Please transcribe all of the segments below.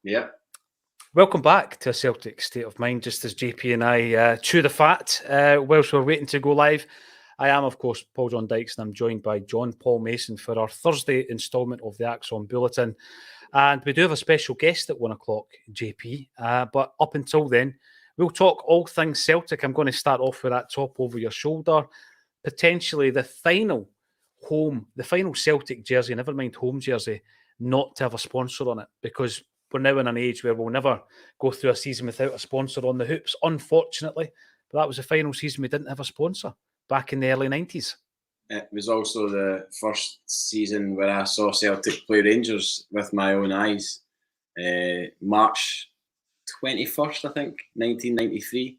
Yeah. Welcome back to Celtic State of Mind, just as JP and I chew the fat whilst we're waiting to go live. I am, of course, Paul John Dykes, and I'm joined by John Paul Mason for our Thursday instalment of the Acsom Bulletin. And we do have a special guest at 1 o'clock, JP. But up until then, we'll talk all things Celtic. I'm going to start off with that top over your shoulder. Potentially the final Celtic jersey, never mind home jersey, not to have a sponsor on it, because we're now in an age where we'll never go through a season without a sponsor on the hoops, unfortunately. But that was the final season we didn't have a sponsor back in the early 90s. It was also the first season where I saw Celtic play Rangers with my own eyes. March 21st, I think, 1993.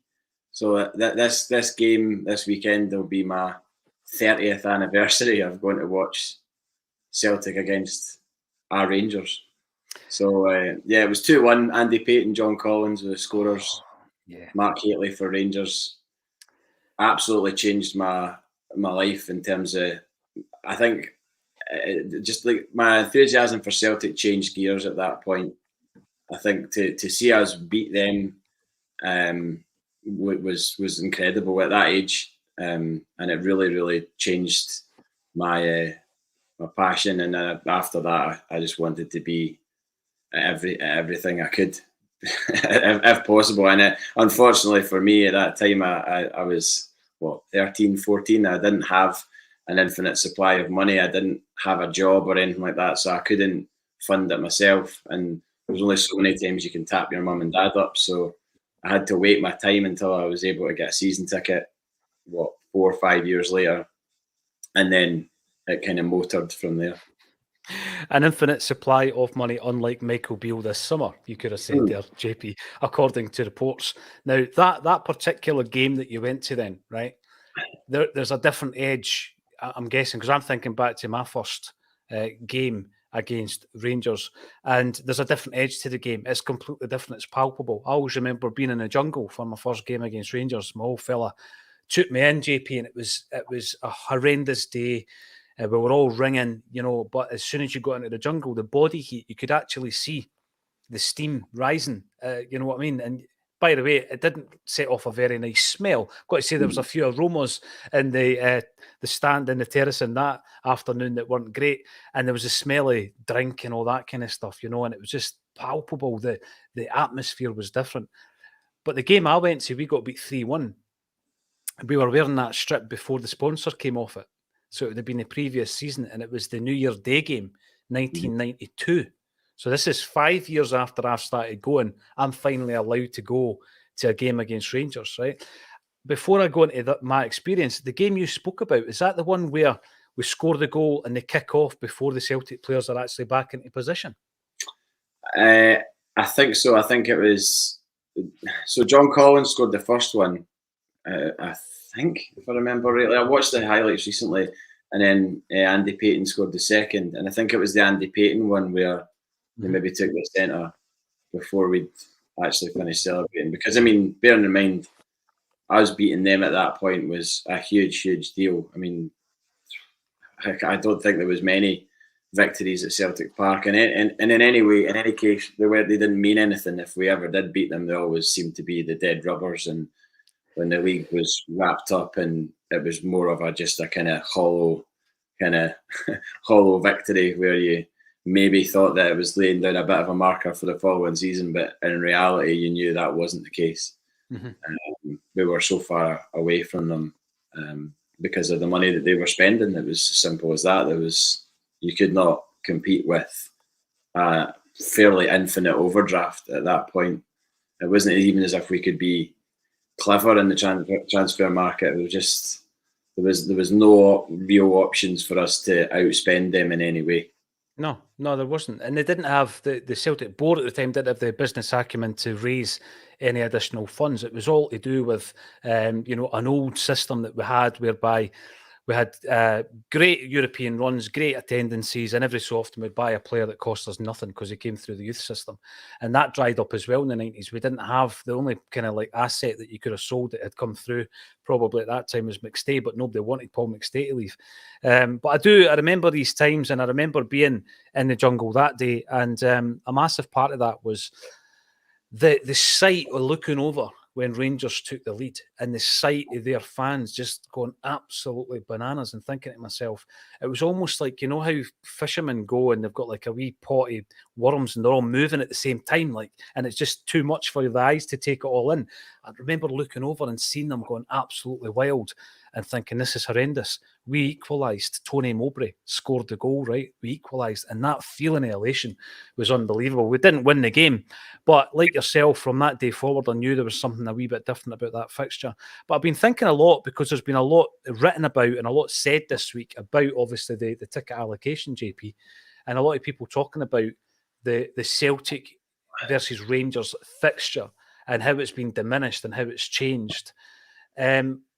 So this game this weekend will be my 30th anniversary of going to watch Celtic against our Rangers. So, it was 2-1. Andy Payton, John Collins were the scorers. Yeah. Mark Hateley for Rangers. Absolutely changed my life in terms of, I think, just like my enthusiasm for Celtic changed gears at that point. I think to see us beat them was incredible at that age. And it really, really changed my passion. And after that, I just wanted to be everything I could, if possible. And unfortunately for me at that time, I was 13, 14. I didn't have an infinite supply of money. I didn't have a job or anything like that, so I couldn't fund it myself. And there's only so many times you can tap your mum and dad up. So I had to wait my time until I was able to get a season ticket, 4 or 5 years later. And then it kind of motored from there. An infinite supply of money, unlike Michael Beale this summer, you could have said there, JP, according to reports. Now, that particular game that you went to then, right, there's a different edge, I'm guessing, because I'm thinking back to my first game against Rangers, and there's a different edge to the game. It's completely different. It's palpable. I always remember being in the jungle for my first game against Rangers. My old fella took me in, JP, and it was a horrendous day. We were all ringing, but as soon as you got into the jungle, the body heat, you could actually see the steam rising, you know what I mean? And by the way, it didn't set off a very nice smell. Got to say there was a few aromas in the stand in the terrace in that afternoon that weren't great. And there was a smelly drink and all that kind of stuff, and it was just palpable. The atmosphere was different. But the game I went to, we got beat 3-1. We were wearing that strip before the sponsor came off it. So it would have been the previous season, and it was the New Year's Day game, 1992. So this is 5 years after I've started going. I'm finally allowed to go to a game against Rangers, right? Before I go into my experience, the game you spoke about, is that the one where we score the goal and they kick off before the Celtic players are actually back into position? I think so. I think it was... So John Collins scored the first one, I think, if I remember rightly. I watched the highlights recently, and then Andy Payton scored the second. And I think it was the Andy Payton one where they maybe took the centre before we'd actually finished celebrating. Because, I mean, bearing in mind, us beating them at that point was a huge, huge deal. I mean, I don't think there was many victories at Celtic Park. And in any case, they didn't mean anything. If we ever did beat them, they always seemed to be the dead rubbers. And when the league was wrapped up, and it was more of just a kind of hollow victory where you maybe thought that it was laying down a bit of a marker for the following season, but in reality, you knew that wasn't the case. We were so far away from them because of the money that they were spending. It was as simple as that. You could not compete with a fairly infinite overdraft at that point. It wasn't even as if we could be clever in the transfer market. It was just there was no real options for us to outspend them in any way. No, there wasn't. And they didn't have, the Celtic board at the time didn't have the business acumen to raise any additional funds. It was all to do with, an old system that we had whereby We had great European runs, great attendances, and every so often we'd buy a player that cost us nothing because he came through the youth system. And that dried up as well in the 90s. We didn't have the only kind of like asset that you could have sold that had come through probably at that time was McStay, but nobody wanted Paul McStay to leave. But I remember these times, and I remember being in the jungle that day. And a massive part of that was the sight of looking over when Rangers took the lead and the sight of their fans just going absolutely bananas, and thinking to myself, it was almost like, you know how fishermen go and they've got like a wee pot of worms and they're all moving at the same time, like, and it's just too much for the eyes to take it all in. I remember looking over and seeing them going absolutely wild and thinking, this is horrendous. We equalised. Tony Mowbray scored the goal, right? We equalised. And that feeling of elation was unbelievable. We didn't win the game. But like yourself, from that day forward, I knew there was something a wee bit different about that fixture. But I've been thinking a lot, because there's been a lot written about and a lot said this week about, obviously, the ticket allocation, JP. And a lot of people talking about the Celtic versus Rangers fixture and how it's been diminished and how it's changed.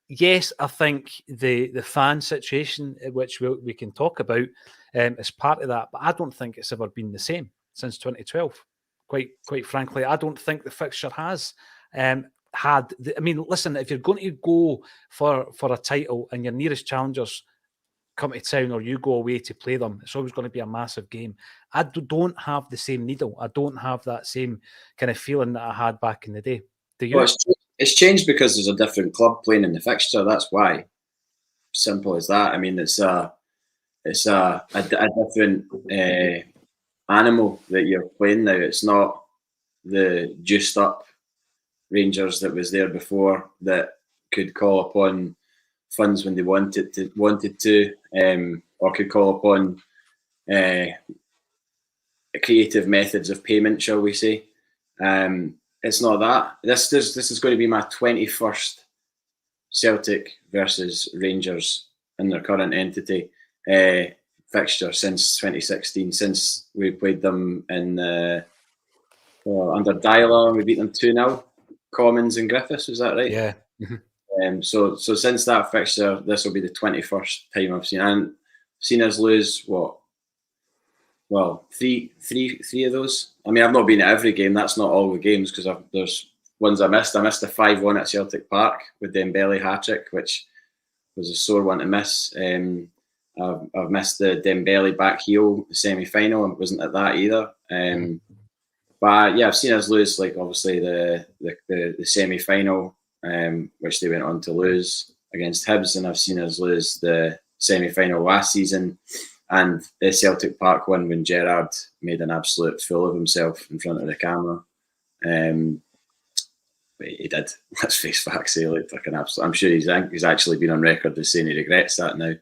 Yes, I think the fan situation, which we can talk about, is part of that. But I don't think it's ever been the same since 2012. Quite frankly, I don't think the fixture has had. Listen, if you're going to go for a title and your nearest challengers come to town or you go away to play them, it's always going to be a massive game. I don't have the same needle. I don't have that same kind of feeling that I had back in the day. Do you? Well, it's changed because there's a different club playing in the fixture. That's why. Simple as that. I mean, it's a different animal that you're playing now. It's not the juiced up Rangers that was there before that could call upon funds when they wanted to, or could call upon creative methods of payment, shall we say. It's not that. This is going to be my 21st Celtic versus Rangers in their current entity fixture since 2016, since we played them in under Dyla and we beat them 2-0. Commons and Griffiths, was that right? Yeah. So since that fixture, this will be the 21st time I've seen us lose what? Well, three of those. I mean, I've not been at every game. That's not all the games, because there's ones I missed. I missed the 5-1 at Celtic Park with Dembele hat-trick, which was a sore one to miss. I've missed the Dembele back heel semi-final. I wasn't at that either. But yeah, I've seen us lose, like, obviously the semi-final, which they went on to lose against Hibs, and I've seen us lose the semi-final last season. And the Celtic Park one when Gerrard made an absolute fool of himself in front of the camera. But he did. Let's face facts. He looked like an absolute. I'm sure he's actually been on record as saying he regrets that now.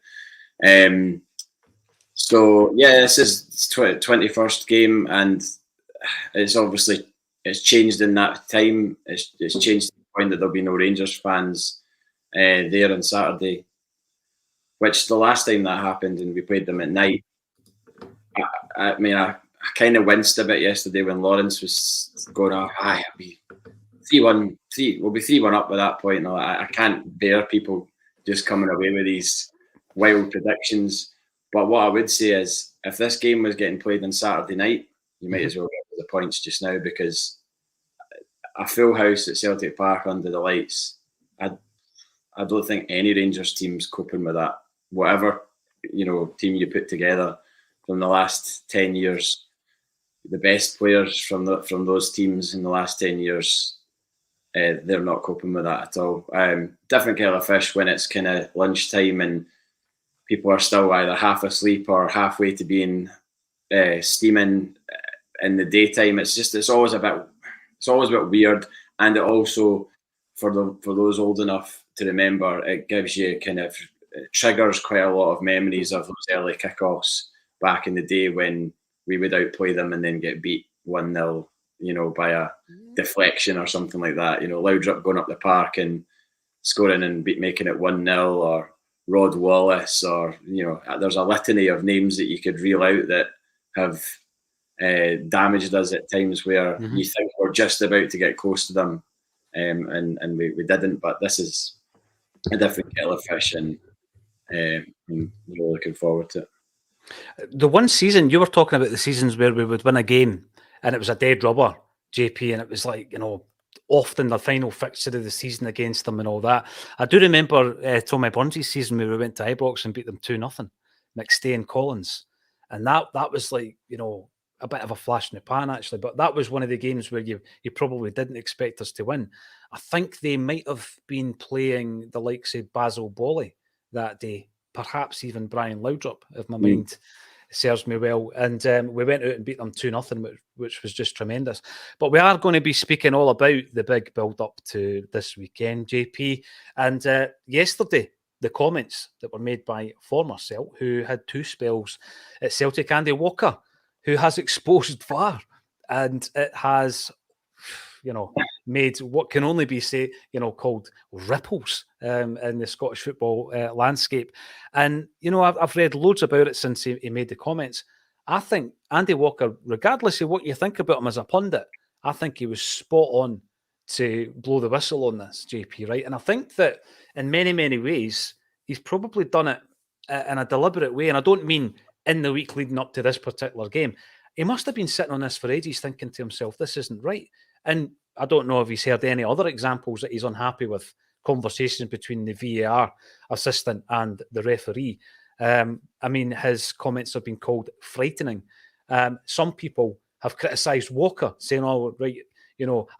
So yeah, this is 21st game, and it's obviously changed in that time. It's changed to the point that there'll be no Rangers fans there on Saturday. Which the last time that happened and we played them at night, I kind of winced a bit yesterday when Lawrence was going off. I'll be 3-1, we'll be 3-1 up by that point. And I can't bear people just coming away with these wild predictions. But what I would say is, if this game was getting played on Saturday night, you might as well get the points just now, because a full house at Celtic Park under the lights, I don't think any Rangers team's coping with that. Whatever team you put together from the last 10 years, the best players from those teams in the last 10 years, they're not coping with that at all. Different kettle of fish when it's kind of lunchtime and people are still either half asleep or halfway to being steaming in the daytime. It's always a bit weird, and it also for those old enough to remember, it gives you triggers quite a lot of memories of those early kickoffs back in the day when we would outplay them and then get beat 1-0, by a deflection or something like that. Laudrup going up the park and scoring and making it 1-0, or Rod Wallace, or there's a litany of names that you could reel out that have damaged us at times where you think we're just about to get close to them, and we didn't. But this is a different kettle of fish, and I'm really looking forward to it. The one season you were talking about, the seasons where we would win a game and it was a dead rubber, JP, and it was like, often the final fixture of the season against them and all that. I do remember Tommy Burns' season where we went to Ibrox and beat them 2-0, McStay and Collins. And that was like, a bit of a flash in the pan, actually. But that was one of the games where you probably didn't expect us to win. I think they might have been playing the likes of Basil Bolly that day, perhaps even Brian Laudrup, if my mind serves me well. And we went out and beat them 2-0, which was just tremendous. But we are going to be speaking all about the big build-up to this weekend, JP. And yesterday, the comments that were made by former Celt, who had 2 spells at Celtic, Andy Walker, who has exposed VAR, and it has, made what can only be called ripples in the Scottish football landscape. And, I've read loads about it since he made the comments. I think Andy Walker, regardless of what you think about him as a pundit, I think he was spot on to blow the whistle on this, JP, right? And I think that in many, many ways, he's probably done it in a deliberate way. And I don't mean in the week leading up to this particular game. He must have been sitting on this for ages thinking to himself, this isn't right. And I don't know if he's heard any other examples that he's unhappy with conversations between the VAR assistant and the referee. His comments have been called frightening. Some people have criticised Walker, saying, oh, right,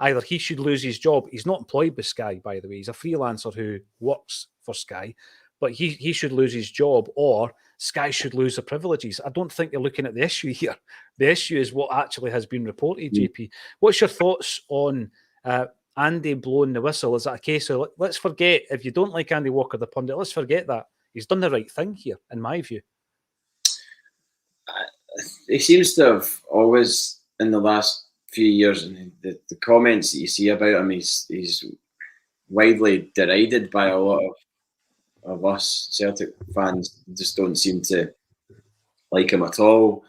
either he should lose his job. He's not employed by Sky, by the way. He's a freelancer who works for Sky. But he should lose his job, or Sky should lose the privileges. I don't think they're looking at the issue here. The issue is what actually has been reported, JP. What's your thoughts on Andy blowing the whistle? Is that a case of, let's forget, if you don't like Andy Walker, the pundit, let's forget that. He's done the right thing here, in my view. He seems to have always, in the last few years, the comments that you see about him, he's widely derided by a lot of us Celtic fans. Just don't seem to like him at all.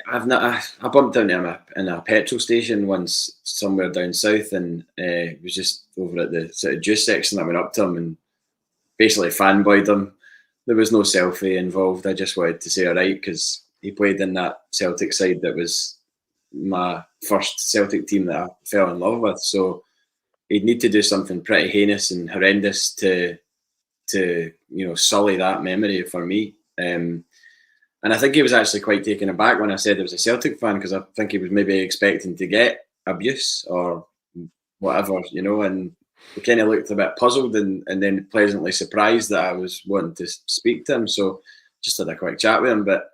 I bumped into him in a petrol station once somewhere down south, and it was just over at the sort of juice section. I went up to him and basically fanboyed him. There was no selfie involved. I just wanted to say all right, because he played in that Celtic side that was my first Celtic team that I fell in love with. So he'd need to do something pretty heinous and horrendous to sully that memory for me. And I think he was actually quite taken aback when I said he was a Celtic fan, because I think he was maybe expecting to get abuse or whatever, and he kind of looked a bit puzzled and then pleasantly surprised that I was wanting to speak to him. So just had a quick chat with him. But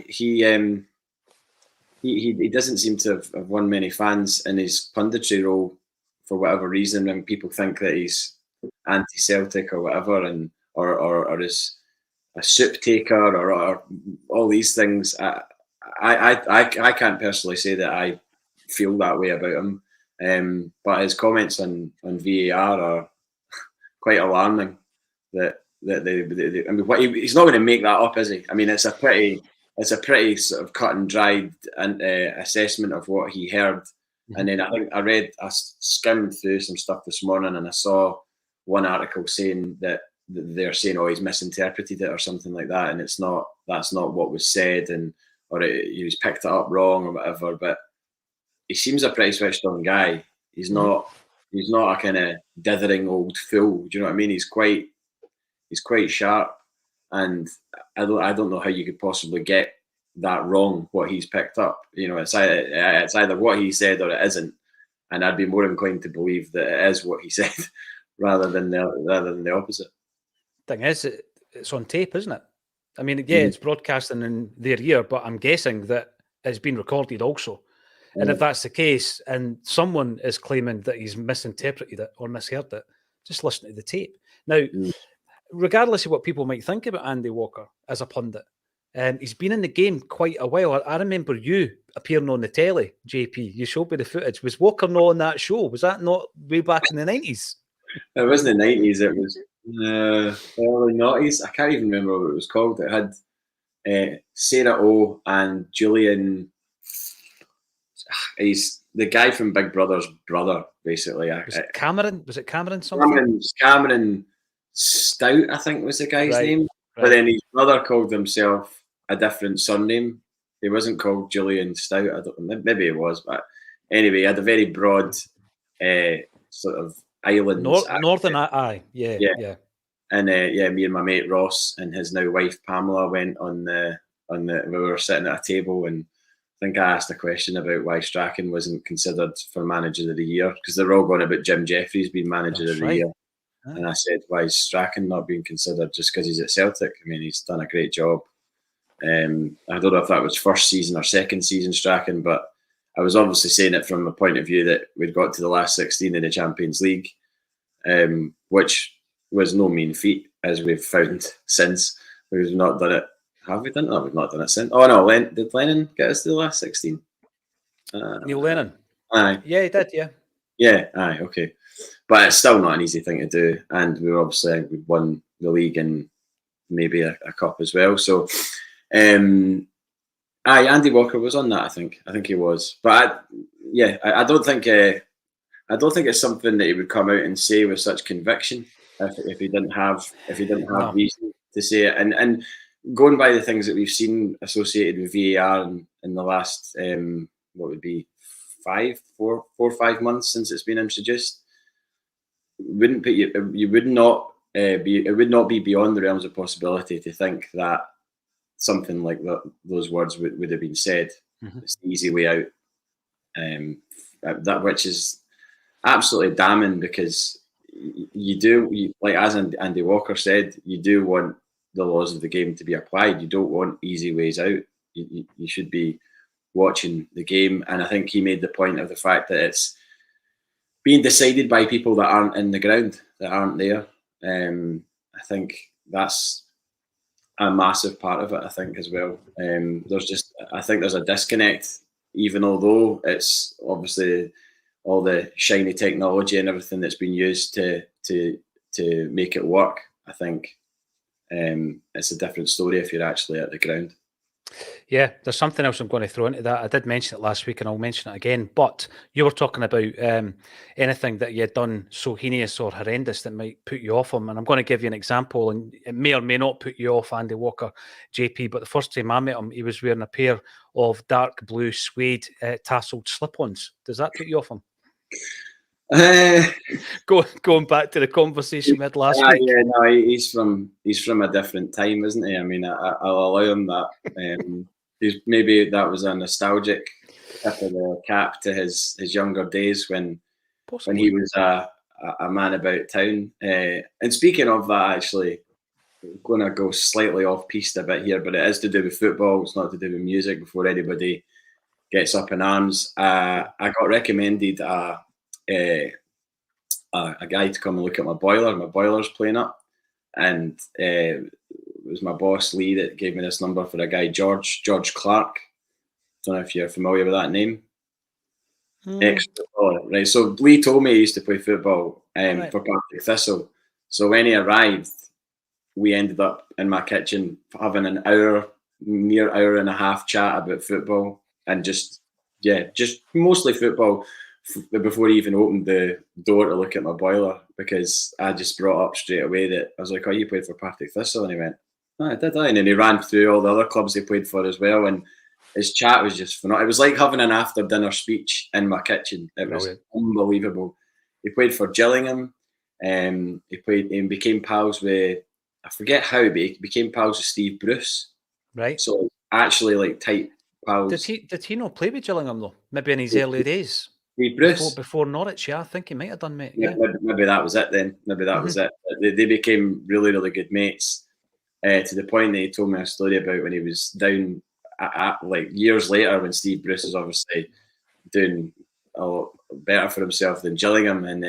he doesn't seem to have won many fans in his punditry role for whatever reason, when people think that he's anti-Celtic or whatever, and or is a soup taker or all these things. I can't personally say that I feel that way about him, but his comments on VAR are quite alarming. He's not going to make that up, is he? I mean, it's a pretty sort of cut and dried assessment of what he heard. And then I skimmed through some stuff this morning, and I saw one article saying that they're saying, oh, he's misinterpreted it or something like that, and that's not what was said, he was picked it up wrong or whatever. But he seems a pretty switched on guy. He's not a kind of dithering old fool. Do you know what I mean? He's quite sharp, and I don't know how you could possibly get that wrong, what he's picked up. It's either what he said or it isn't, and I'd be more inclined to believe that it is what he said rather than the opposite. Thing is, it's on tape, isn't it? I mean, yeah, it's broadcasting in their ear, but I'm guessing that it's been recorded also. And if that's the case, and someone is claiming that he's misinterpreted it or misheard it, just listen to the tape. Now, regardless of what people might think about Andy Walker as a pundit, he's been in the game quite a while. I remember you appearing on the telly, JP. You showed me the footage. Was Walker not on that show? Was that not way back in the 90s? It wasn't the 90s. It was early 90s. I can't even remember what it was called. It had Sarah O and Julian. He's the guy from Big Brother's brother, basically. Was it Cameron? Was it Cameron something? Cameron Stout, I think was the guy's Right, name. But right. then his brother called himself a different surname. He wasn't called Julian Stout. I don't, maybe he was, but anyway, he had a very broad sort of islands Northern, accent. aye, yeah, Yeah. yeah. And me and my mate Ross and his now wife Pamela went on the we were sitting at a table, and I think I asked a question about why Strachan wasn't considered for manager of the year, because they're all going about Jim Jeffries being manager That's of the right. year. Aye. And I said, why is Strachan not being considered just because he's at Celtic? I mean, he's done a great job. I don't know if that was first season or second season Strachan, but I was obviously saying it from a point of view that we'd got to the last 16 in the Champions League, which was no mean feat, as we've found since. We've not done it. Have we done it? No, we've not done it since. Oh no, did Lennon get us to the last 16? Neil Lennon. Aye. Yeah, he did, yeah. Yeah, aye, okay. But it's still not an easy thing to do. And we won the league and maybe a cup as well. So aye, Andy Walker was on that, I think. I think he was. But I don't think it's something that he would come out and say with such conviction if he didn't have reason to say it. And going by the things that we've seen associated with VAR in the last what would be 4 or 5 months since it's been introduced, it would not be beyond the realms of possibility to think that something like those words would have been said. Mm-hmm. It's the easy way out, that which is absolutely damning, because like as Andy Walker said, you do want the laws of the game to be applied. You don't want easy ways out. You should be watching the game, and I think he made the point of the fact that it's being decided by people that aren't in the ground, that aren't there. I think that's a massive part of it, I think, as well. I think there's a disconnect, even although it's obviously all the shiny technology and everything that's been used to make it work. I think it's a different story if you're actually at the ground. Yeah, there's something else I'm going to throw into that. I did mention it last week and I'll mention it again, but you were talking about anything that you had done so heinous or horrendous that might put you off him. And I'm going to give you an example, and it may or may not put you off Andy Walker, JP, but the first time I met him, he was wearing a pair of dark blue suede tasseled slip-ons. Does that put you off him? Going back to the conversation we had last week. Yeah, no, he's from a different time, isn't he? I mean, I'll allow him that. Maybe that was a nostalgic tip of the cap to his younger days when he was a man about town. And speaking of that, actually, I'm going to go slightly off piste a bit here, but it is to do with football. It's not to do with music. Before anybody gets up in arms, I got recommended a guy to come and look at my boiler. My boiler's playing up, and it was my boss Lee that gave me this number for a guy, George Clark. Don't know if you're familiar with that name. Ex-footballer, right? So Lee told me he used to play football for Partick Thistle. So when he arrived, we ended up in my kitchen having an near hour and a half chat about football, and just mostly football, before he even opened the door to look at my boiler, because I just brought up straight away that I was like, "Oh, you played for Partick Thistle?" And he went, "Oh, I did." And then he ran through all the other clubs he played for as well, and his chat was just phenomenal. It was like having an after dinner speech in my kitchen. It was unbelievable. He played for Gillingham, he played and became pals with, I forget how, but he became pals with Steve Bruce. Right. So actually, like, tight pals. Did he not play with Gillingham though? Maybe in his early days. Bruce before Norwich, yeah, I think he might have done, mate. Yeah, maybe that was it then. Maybe that was it. They became really, really good mates, to the point that he told me a story about when he was down like years later, when Steve Bruce is obviously doing a lot better for himself than Gillingham, and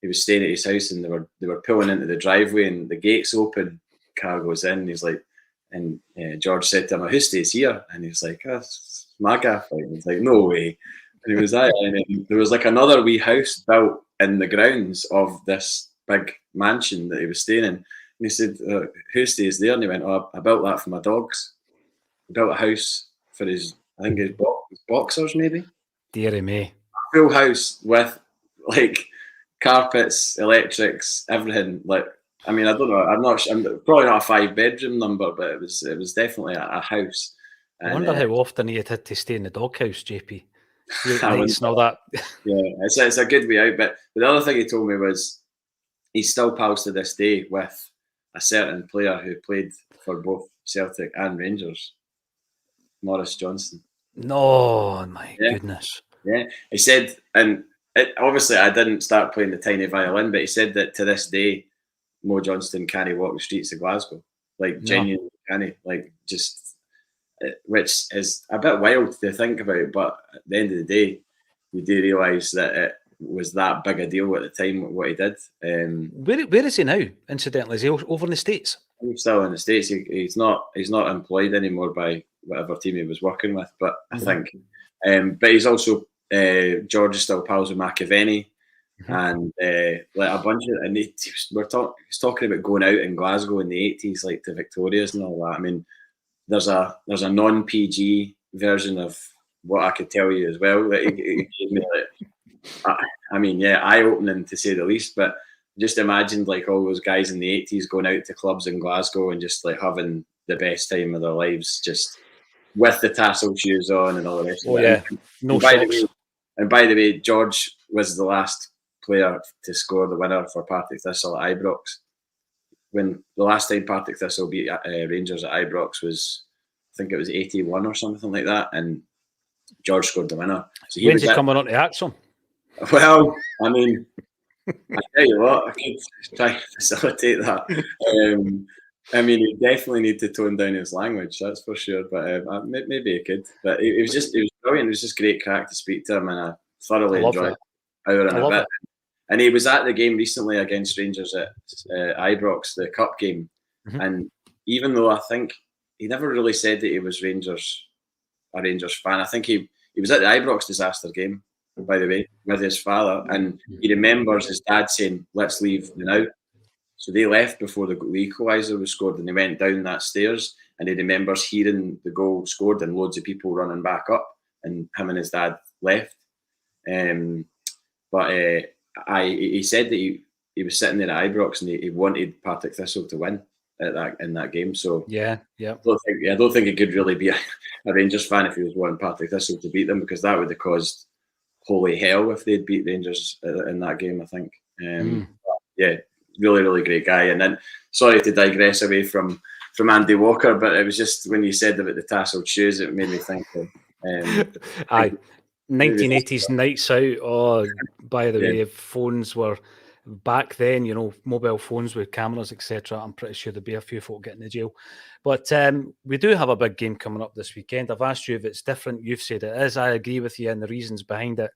he was staying at his house, and they were pulling into the driveway, and the gates open, car goes in, and he's like, and George said to him, "Who stays here?" And he's like, "Oh, it's my gaff." And he's like, "No way." And he was that, and then there was like another wee house built in the grounds of this big mansion that he was staying in. And he said, "Who stays there?" And he went, "Oh, I built that for my dogs. I built a house for his boxers, maybe." Deary me. A full house with like carpets, electrics, everything, like I mean, I don't know. I'm probably not a 5-bedroom number, but it was definitely a house. I And wonder how often he had to stay in the doghouse, JP. Late I nights and all that. yeah, it's a good way out. But the other thing he told me was he's still pals to this day with a certain player who played for both Celtic and Rangers, Maurice Johnston. No, my Yeah, goodness. yeah. He said, and obviously I didn't start playing the tiny violin, but he said that to this day, Mo Johnston can't walk the streets of Glasgow. Like, genuinely can't. Like, just, which is a bit wild to think about, but at the end of the day, you do realise that it was that big a deal at the time, what he did. Where is he now, incidentally? Is he over in the States? He's still in the States. He's not employed anymore by whatever team he was working with, but I think. But he's also, George is still pals with McAvenny. And like a bunch of, and he's talking about going out in Glasgow in the 80s, like to Victoria's and all that. I mean, there's a non-PG version of what I could tell you as well that he gave me. Like, I mean, yeah, eye-opening to say the least. But just imagined like all those guys in the 80s going out to clubs in Glasgow and just like having the best time of their lives, just with the tassel shoes on and all the rest of it. Yeah, no socks. And by the way, George was the last player to score the winner for Partick Thistle at Ibrox. When the last time Partick Thistle beat Rangers at Ibrox was, I think it was 81 or something like that, and George scored the winner. So when's he coming on to Acsom? Well, I mean, I tell you what, I could try to facilitate that. I mean, he definitely need to tone down his language, that's for sure. But maybe he could. But it was brilliant. It was just great crack to speak to him, and I thoroughly enjoyed it. Hour and a bit. And he was at the game recently against Rangers at Ibrox, the cup game. And even though I think he never really said that he was a Rangers fan, I think he was at the Ibrox disaster game, by the way, with his father, and he remembers his dad saying, "Let's leave now." So they left before the equaliser was scored, and they went down that stairs, and he remembers hearing the goal scored and loads of people running back up, and him and his dad left. But he said that he was sitting there at Ibrox and he wanted Partick Thistle to win in that game. So yeah. I don't think he could really be a Rangers fan if he was wanting Partick Thistle to beat them, because that would have caused holy hell if they'd beat Rangers in that game, I think. Yeah, really, really great guy. And then, sorry to digress away from Andy Walker, but it was just when you said about the tasseled shoes, it made me think of 1980s nights out. Oh, by the way, phones were back then, mobile phones with cameras, etc. I'm pretty sure there'd be a few folk getting to jail. But we do have a big game coming up this weekend. I've asked you if it's different. You've said it is. I agree with you and the reasons behind it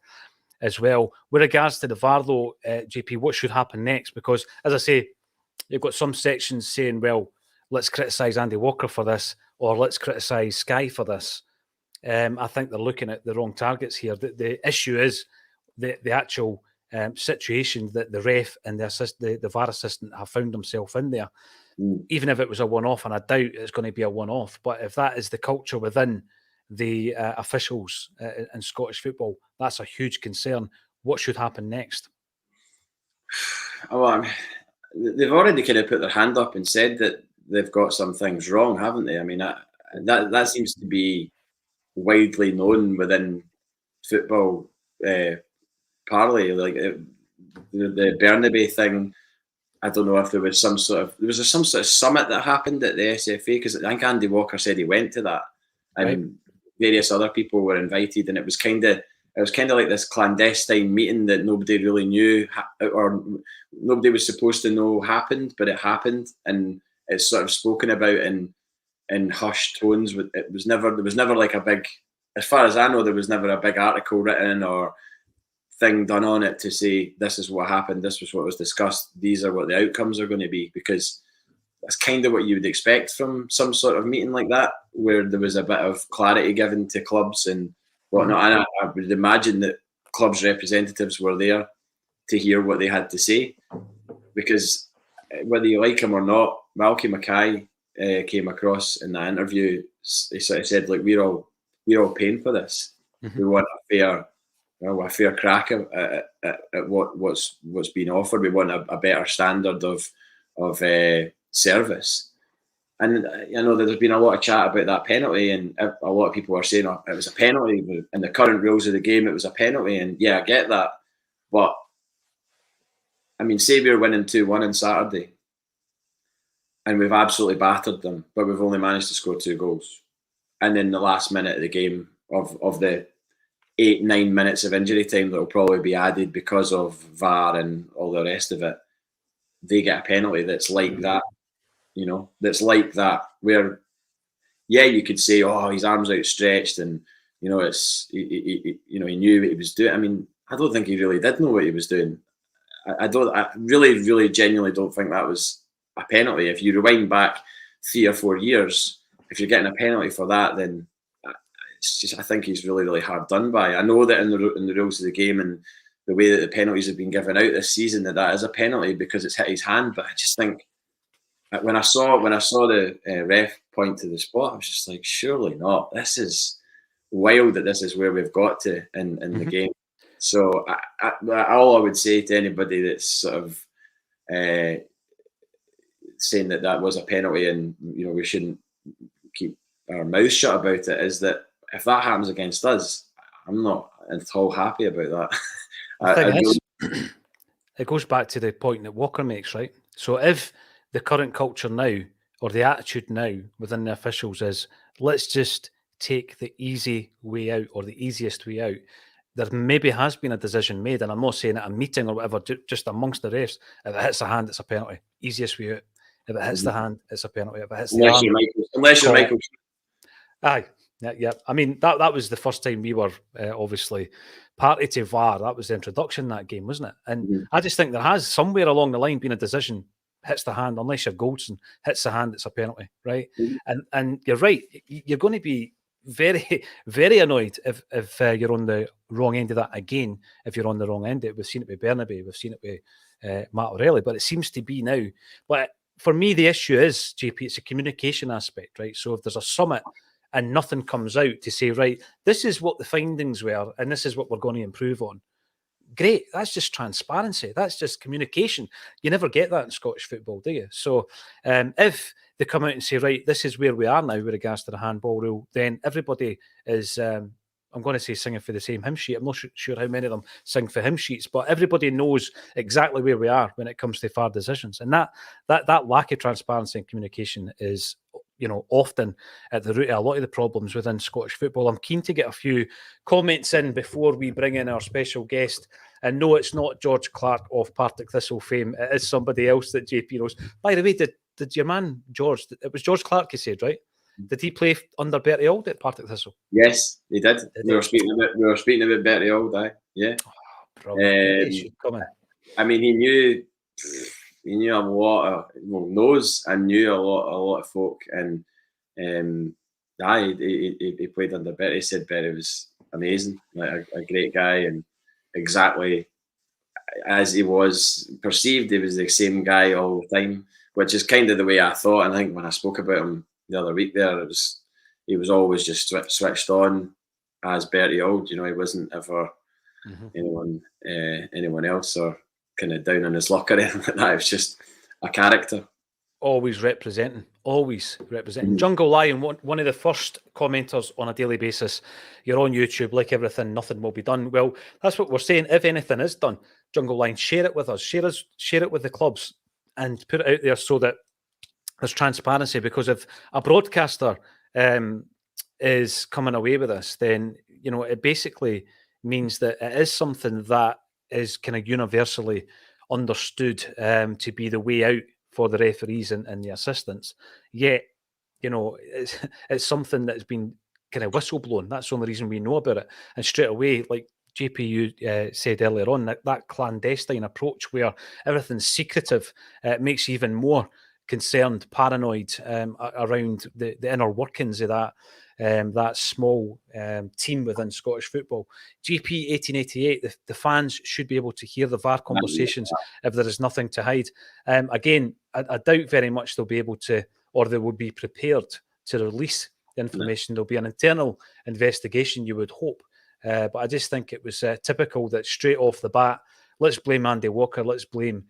as well. With regards to the VAR, though, JP, what should happen next? Because, as I say, you've got some sections saying, well, let's criticise Andy Walker for this, or let's criticise Sky for this. I think they're looking at the wrong targets here. The issue is the actual situation that the ref and the VAR assistant have found themselves in there. Even if it was a one-off, and I doubt it's going to be a one-off, but if that is the culture within the officials in Scottish football, that's a huge concern. What should happen next? Oh, they've already kind of put their hand up and said that they've got some things wrong, haven't they? I mean, that seems to be widely known within football parley. Like the Burnaby thing, I don't know if there was some sort of summit that happened at the SFA, because I think Andy Walker said he went to that, and various other people were invited, and it was kind of like this clandestine meeting that nobody really knew, or nobody was supposed to know happened, but it happened, and it's sort of spoken about in hushed tones. There was never like a big, as far as I know, there was never a big article written or thing done on it to say this is what happened, this was what was discussed, these are what the outcomes are going to be, because that's kind of what you would expect from some sort of meeting like that, where there was a bit of clarity given to clubs and whatnot. And I would imagine that clubs' representatives were there to hear what they had to say, because whether you like him or not, Malky Mackay came across in that interview. He sort of said, like, we're all paying for this. We want a fair crack at what's been offered. We want a better standard of service. And I know that there's been a lot of chat about that penalty, and a lot of people are saying, oh, it was a penalty. In the current rules of the game, it was a penalty. And yeah, I get that. But, I mean, say we're winning 2-1 on Saturday, and we've absolutely battered them, but we've only managed to score 2 goals. And in the last minute of the game, of the 8-9 minutes of injury time that will probably be added because of VAR and all the rest of it, they get a penalty that's like that. That's like that, where, yeah, you could say, oh, his arms outstretched, and it's he knew what he was doing. I mean, I don't think he really did know what he was doing. I really, really genuinely don't think that was a penalty. If you rewind back 3 or 4 years, if you're getting a penalty for that, then it's just, I think he's really, really hard done by. I know that in the rules of the game and the way that the penalties have been given out this season, that is a penalty because it's hit his hand. But I just think, when I saw the ref point to the spot, I was just like, surely not. This is wild that this is where we've got to in the game. So all I would say to anybody that's sort of saying that was a penalty and we shouldn't keep our mouth shut about it is that if that happens against us, I'm not at all happy about that. It goes back to the point that Walker makes, right? So if the current culture now, or the attitude now within the officials is, let's just take the easy way out or the easiest way out, there maybe has been a decision made, and I'm not saying at a meeting or whatever, just amongst the refs, if it hits the hand, it's a penalty. Easiest way out. If it hits the hand, it's a penalty. If it hits unless you're Michael. Aye. Yeah. I mean, that was the first time we were obviously party to VAR. That was the introduction that game, wasn't it? And I just think there has somewhere along the line been a decision, hits the hand, unless you're Goldson, hits the hand, it's a penalty, right? And you're right. You're going to be very, very annoyed if you're on the wrong end of that again. If you're on the wrong end of it, we've seen it with Bernabe, we've seen it with Matt O'Reilly, but it seems to be now. But for me, the issue is, JP, it's a communication aspect, right? So if there's a summit and nothing comes out to say, right, this is what the findings were and this is what we're going to improve on, great. That's just transparency. That's just communication. You never get that in Scottish football, do you? So if they come out and say, right, this is where we are now with regards to the handball rule, then everybody is, I'm going to say, singing for the same hymn sheet. I'm not sure how many of them sing for hymn sheets, but everybody knows exactly where we are when it comes to VAR decisions. And that lack of transparency and communication is, often at the root of a lot of the problems within Scottish football. I'm keen to get a few comments in before we bring in our special guest. And no, it's not George Clark of Partick Thistle fame. It is somebody else that JP knows. By the way, did your man George, it was George Clark, you said, right? Did he play under Bertie Auld at Partick Thistle? Yes, he did. We were speaking about Bertie Auld, yeah. Oh, come in. I mean, he knew a lot of, knows and knew a lot of folk, and he played under Bertie. He said Bertie was amazing, like a great guy, and exactly as he was perceived, he was the same guy all the time, which is kind of the way I thought. And I think when I spoke about him the other week there, he was always just switched on as Bertie Auld. He wasn't ever anyone else or kind of down on his luck or anything like that. It was just a character. Always representing. Jungle Lion, one of the first commenters on a daily basis. You're on YouTube, like everything, nothing will be done. Well, that's what we're saying. If anything is done, Jungle Lion, share it with us. Share it with the clubs and put it out there so that there's transparency. Because if a broadcaster is coming away with this, then it basically means that it is something that is kind of universally understood to be the way out for the referees and the assistants. Yet, it's something that has been kind of whistleblown. That's the only reason we know about it. And straight away, like JP said earlier on, that clandestine approach where everything's secretive makes you even more concerned, paranoid around the inner workings of that small team within Scottish football. GP 1888, the fans should be able to hear the VAR conversations if there is nothing to hide. Again, I doubt very much they'll be able to, or they will be prepared to release the information. There'll be an internal investigation, you would hope. But I just think it was typical that straight off the bat, let's blame Andy Walker, let's blame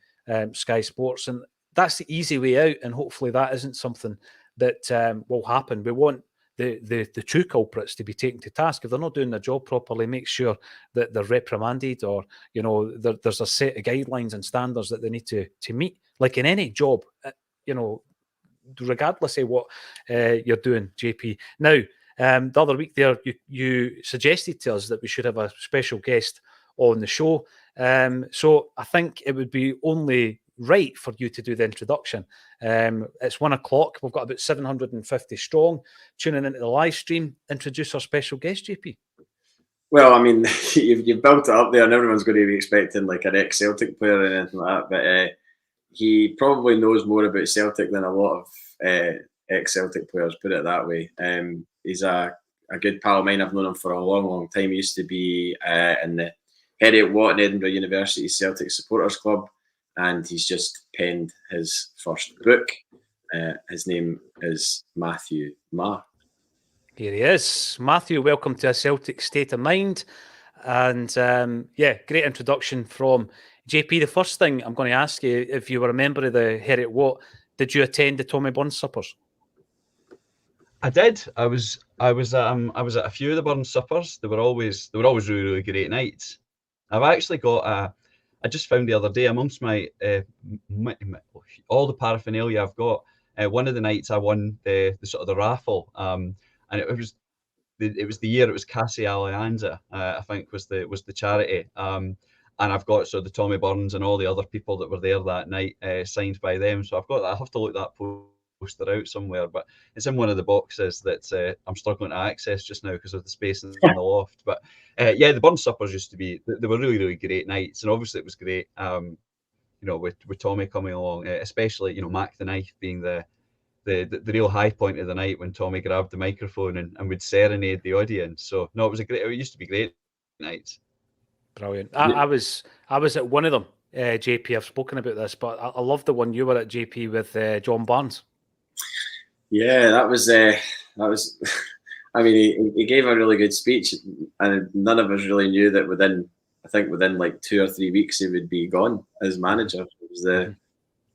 Sky Sports. And that's the easy way out, and hopefully that isn't something that will happen. We want the true culprits to be taken to task. If they're not doing their job properly, make sure that they're reprimanded, or there's a set of guidelines and standards that they need to meet, like in any job, regardless of what you're doing, JP. Now, the other week there, you suggested to us that we should have a special guest on the show. So I think it would be only right for you to do the introduction. It's 1:00. We've got about 750 strong tuning into the live stream. Introduce our special guest, JP. Well, I mean, you've built it up there, and everyone's going to be expecting like an ex-Celtic player or anything like that. But he probably knows more about Celtic than a lot of ex-Celtic players, put it that way. He's a good pal of mine. I've known him for a long, long time. He used to be in the Heriot Watt in Edinburgh University Celtic Supporters Club, and he's just penned his first book. His name is Matthew Marr. Here he is. Matthew, welcome to A Celtic State of Mind. And great introduction from JP. The first thing I'm going to ask you, if you were a member of the Heriot Watt, did you attend the Tommy Burns suppers? I did. I was at a few of the Burns suppers. They were always really, really great nights. I've actually got I just found the other day amongst my all the paraphernalia I've got. One of the nights I won the sort of the raffle, and it was the year it was Cassie Alianza, I think was the charity. And I've got sort of the Tommy Burns and all the other people that were there that night signed by them. So I've got that. I have to look that poster out somewhere, but it's in one of the boxes that I'm struggling to access just now because of the space in the loft. But the Burns suppers used to be, they were really, really great nights, and obviously it was great, with Tommy coming along, especially Mac the Knife being the real high point of the night when Tommy grabbed the microphone and would serenade the audience. So no, it used to be great nights. Brilliant. I was at one of them, JP. I've spoken about this, but I love the one you were at, JP, with John Barnes. Yeah, that was. I mean, he gave a really good speech, and none of us really knew that within like 2 or 3 weeks he would be gone as manager. It was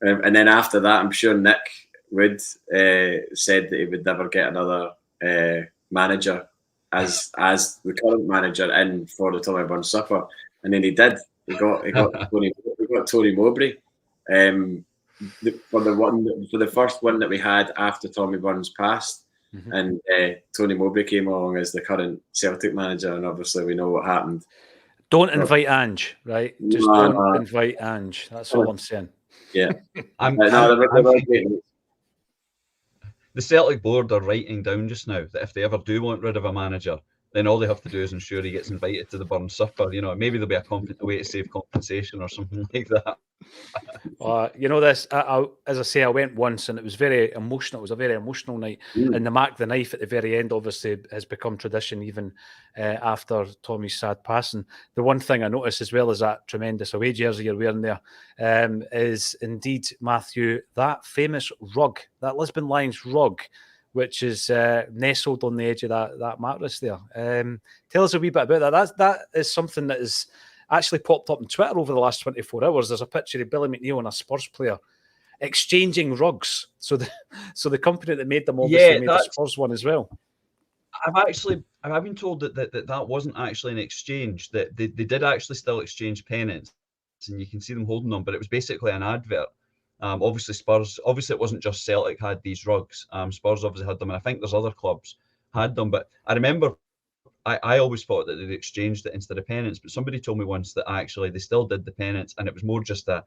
and then after that, I'm sure Nick Wood said that he would never get another manager as the current manager in for the Tommy Burns supper, and then he did. He got Tony Mowbray. For the first one that we had after Tommy Burns passed, and Tony Mowbray came along as the current Celtic manager, and obviously we know what happened. Don't invite Ange, right? Just don't invite Ange. That's all I'm saying. Yeah, the Celtic board are writing down just now that if they ever do want rid of a manager, then all they have to do is ensure he gets invited to the Burns supper. Maybe there'll be a way to save compensation or something like that. This, as I say, I went once and it was very emotional. It was a very emotional night. And the Mac the Knife at the very end obviously has become tradition even after Tommy's sad passing. The one thing I noticed as well as that tremendous away jersey you're wearing there is indeed, Matthew, that famous rug, that Lisbon Lions rug, which is nestled on the edge of that mattress there. Tell us a wee bit about that. That is something that is actually popped up on Twitter over the last 24 hours. There's a picture of Billy McNeil and a Spurs player exchanging rugs. So the company that made them obviously made the Spurs one as well. I've been told that wasn't actually an exchange, that they did actually still exchange pennants, and you can see them holding them, but it was basically an advert. Obviously it wasn't just Celtic had these rugs. Spurs obviously had them, and I think there's other clubs had them. But I remember I always thought that they'd exchanged it instead of pennants, but somebody told me once that actually they still did the pennants, and it was more just a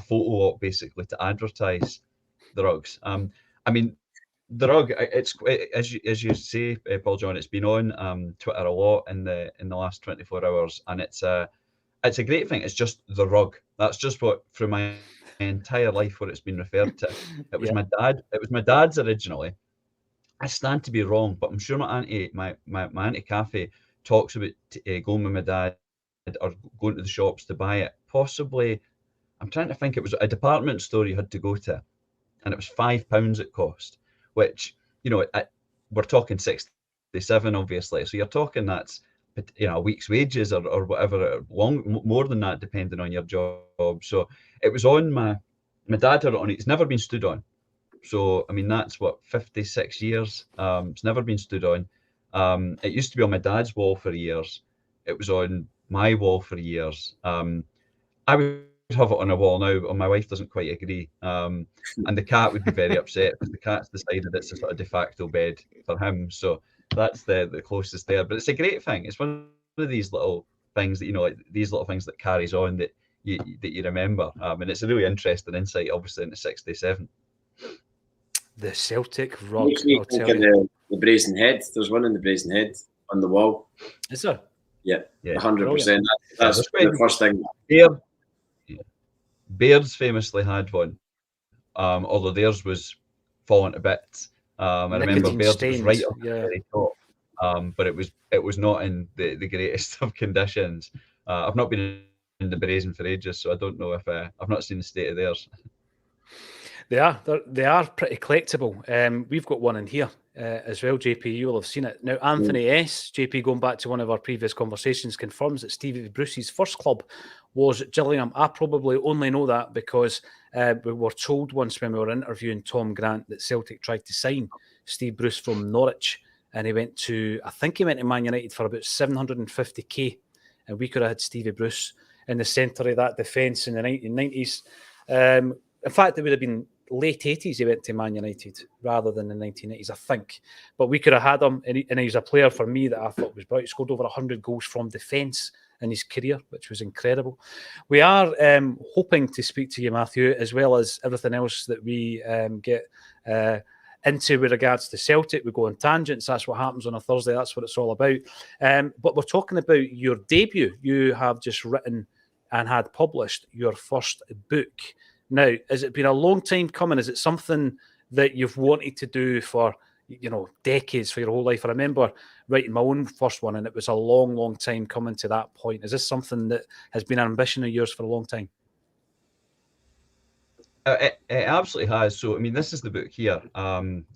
photo op basically to advertise the rugs. I mean, the rug, as you say, Paul John, it's been on Twitter a lot in the last 24 hours, and it's a great thing. It's just the rug. That's just what through my entire life what it's been referred to. It was my dad. It was my dad's originally. I stand to be wrong, but I'm sure my auntie Kathy talks about going with my dad or going to the shops to buy it. Possibly, I'm trying to think. It was a department store you had to go to, and it was £5 it cost. Which we're talking 67, obviously. So you're talking that's a week's wages or whatever, more than that, depending on your job. So it was on my My dad had it on. It's never been stood on. So, I mean, that's what, 56 years. It's never been stood on. It used to be on my dad's wall for years. It was on my wall for years. I would have it on a wall now, but my wife doesn't quite agree. And the cat would be very upset because the cat's decided it's a sort of de facto bed for him. So that's the closest there. But it's a great thing. It's one of these little things that, like these little things that carries on that you remember. And it's a really interesting insight, obviously, into 67. The Celtic rug. Makes me I'll think tell of you. the Brazen Head. There's one in the Brazen Head on the wall. Is there? Yeah, Yeah, 100%. That's the first thing. Bears famously had one, although theirs was falling to bits. I remember Bears was right up at the very top, but it was not in the greatest of conditions. I've not been in the Brazen for ages, so I don't know if I've not seen the state of theirs. They are pretty collectible. We've got one in here as well, JP. You will have seen it. Now, Anthony S., JP, going back to one of our previous conversations, confirms that Stevie Bruce's first club was Gillingham. I probably only know that because we were told once when we were interviewing Tom Grant that Celtic tried to sign Steve Bruce from Norwich, and I think he went to Man United for about 750k, and we could have had Stevie Bruce in the centre of that defence in the 1990s. In fact, it would have been late 80s he went to Man United rather than the 1980s, I think. But we could have had him, and he's a player for me that I thought was bright. He scored over 100 goals from defence in his career, which was incredible. We are hoping to speak to you, Matthew, as well as everything else that we get into with regards to Celtic. We go on tangents. That's what happens on a Thursday. That's what it's all about. But we're talking about your debut. You have just written and had published your first book. Now, has it been a long time coming? Is it something that you've wanted to do for, decades, for your whole life? I remember writing my own first one, and it was a long, long time coming to that point. Is this something that has been an ambition of yours for a long time? It absolutely has. So, I mean, this is the book here.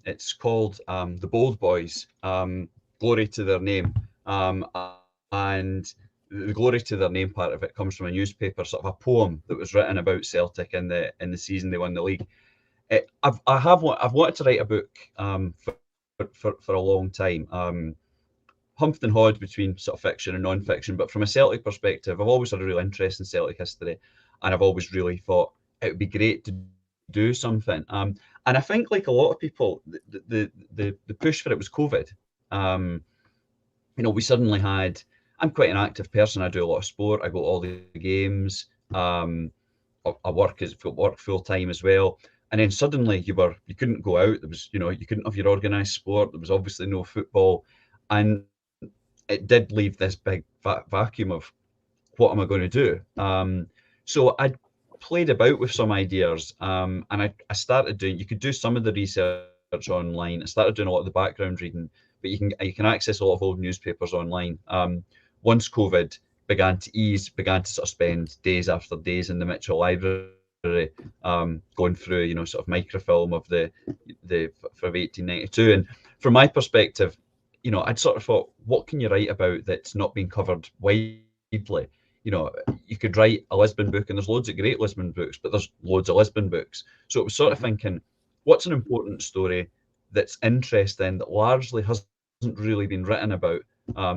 It's called The Bold Boys, Glory to Their Name. And the glory to their name part of it comes from a newspaper, sort of a poem that was written about Celtic in the season they won the league. I've wanted to write a book for a long time. Humped and hawed between sort of fiction and non-fiction, but from a Celtic perspective, I've always had a real interest in Celtic history, and I've always really thought it would be great to do something. And I think, like a lot of people, the push for it was COVID. We suddenly had. I'm quite an active person. I do a lot of sport. I go to all the games. I work full time as well. And then suddenly you couldn't go out. There was, you couldn't have your organised sport. There was obviously no football, and it did leave this big vacuum of what am I going to do? So I played about with some ideas, and I started doing. You could do some of the research online. I started doing a lot of the background reading, but you can access a lot of old newspapers online. Once COVID began to ease, began to sort of spend days after days in the Mitchell Library, going through, sort of microfilm of the for 1892. And from my perspective, I'd sort of thought, what can you write about that's not been covered widely? You could write a Lisbon book, and there's loads of great Lisbon books, but there's loads of Lisbon books. So it was sort of thinking, what's an important story that's interesting, that largely hasn't really been written about?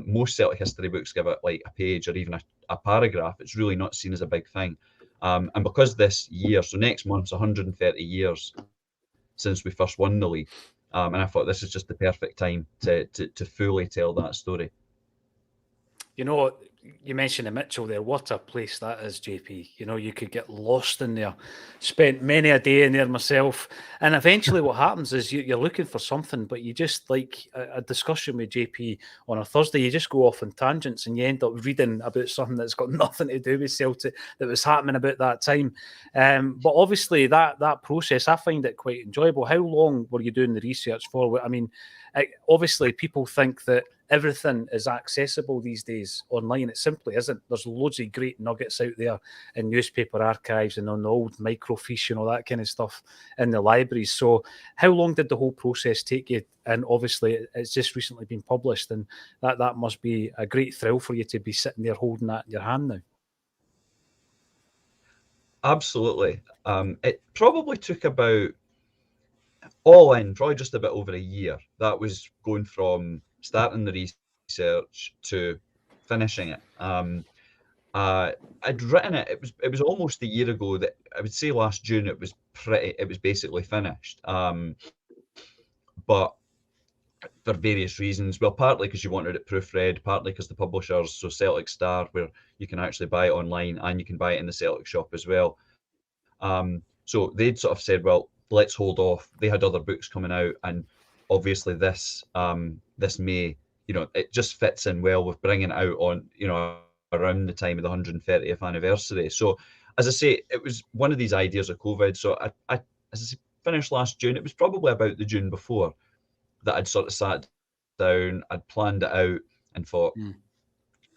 Most Celtic history books give it like a page or even a paragraph. It's really not seen as a big thing. And because this year, so next month's 130 years since we first won the league, and I thought this is just the perfect time to fully tell that story. You mentioned the Mitchell there. What a place that is, JP. You could get lost in there. Spent many a day in there myself. And eventually what happens is you're looking for something, but you just, like a discussion with JP on a Thursday, you just go off on tangents and you end up reading about something that's got nothing to do with Celtic that was happening about that time. But obviously that process, I find it quite enjoyable. How long were you doing the research for? I mean, obviously people think that everything is accessible these days online. It simply isn't. There's loads of great nuggets out there in newspaper archives and on the old microfiche and all that kind of stuff in the libraries. So how long did the whole process take you? And obviously it's just recently been published, and that must be a great thrill for you to be sitting there holding that in your hand now. absolutely. It probably took about, all in, probably just a bit over a year. That was going from starting the research to finishing it. I'd written it. It was almost a year ago. That I would say last June. It was basically finished. But for various reasons, well, partly because you wanted it proofread, partly because the publishers, so Celtic Star, where you can actually buy it online and you can buy it in the Celtic shop as well. So they'd sort of said, well, let's hold off. They had other books coming out, and obviously this May, it just fits in well with bringing it out on, around the time of the 130th anniversary. So, as I say, it was one of these ideas of COVID. So I as I say, finished last June. It was probably about the June before that I'd sort of sat down, I'd planned it out and thought,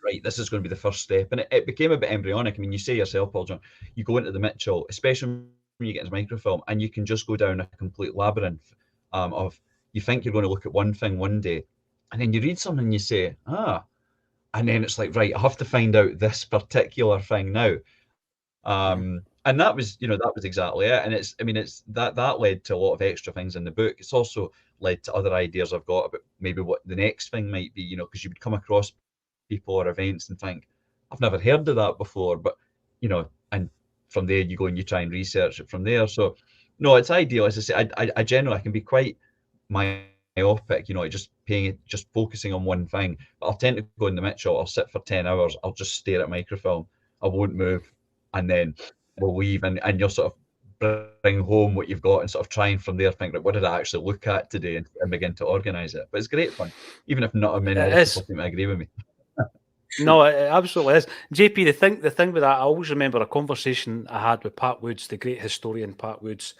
right, this is going to be the first step. And it became a bit embryonic. I mean, you say yourself, Paul John, you go into the Mitchell, especially when you get into microfilm, and you can just go down a complete labyrinth of, you think you're going to look at one thing one day, and then you read something and you say, and then it's like, right, I have to find out this particular thing now. And that was exactly it. And it's that led to a lot of extra things in the book. It's also led to other ideas I've got about maybe what the next thing might be, because you would come across people or events and think, I've never heard of that before, but and from there you go and you try and research it from there. So no, it's ideal. As I say, I generally I can be quite myopic, just focusing on one thing. But I'll tend to go in the Mitchell, I'll sit for 10 hours, I'll just stare at microfilm, I won't move, and then we'll leave, and you'll sort of bring home what you've got and sort of try and from there think, like, what did I actually look at today, and begin to organise it. But it's great fun, even if not many people might agree with me. No, it absolutely is. JP, the thing with that, I always remember a conversation I had with Pat Woods, the great historian Pat Woods,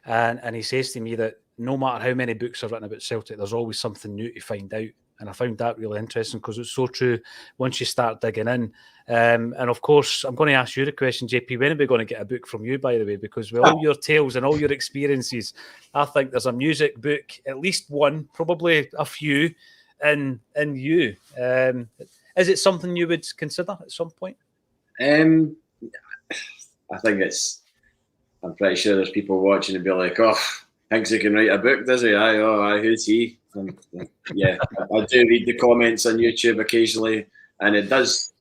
and he says to me that no matter how many books are written about Celtic, there's always something new to find out. And I found that really interesting because it's so true once you start digging in. And of course, I'm going to ask you the question, JP, when are we going to get a book from you, by the way? Because with all your tales and all your experiences, I think there's a music book, at least one, probably a few, in you. Is it something you would consider at some point? I think I'm pretty sure there's people watching and be like, oh, thinks he can write a book, does he? Who's he? And, yeah, I do read the comments on YouTube occasionally, and it does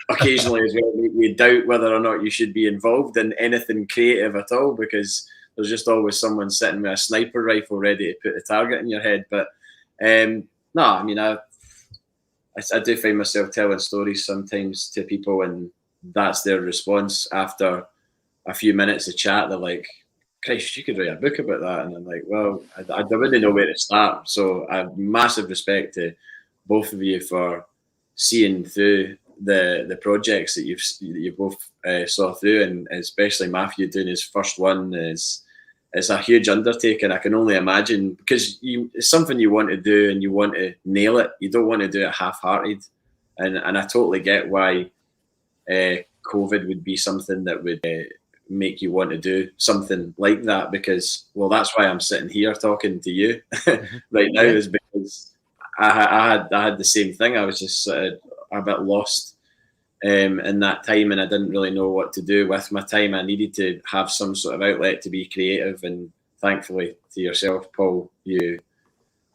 occasionally as well make you doubt whether or not you should be involved in anything creative at all, because there's just always someone sitting with a sniper rifle ready to put a target in your head. But no, I mean, I do find myself telling stories sometimes to people, and that's their response after a few minutes of chat. They're like, Christ, you could write a book about that. And I'm like, well, I wouldn't know where to start. So I have massive respect to both of you for seeing through the projects that you both saw through, and especially Matthew doing his first one is a huge undertaking. I can only imagine, because it's something you want to do and you want to nail it. You don't want to do it half-hearted. And I totally get why COVID would be something that would make you want to do something like that, because, well, that's why I'm sitting here talking to you right now, is because I had the same thing. I was just a bit lost in that time, and I didn't really know what to do with my time. I needed to have some sort of outlet to be creative, and thankfully to yourself, Paul, you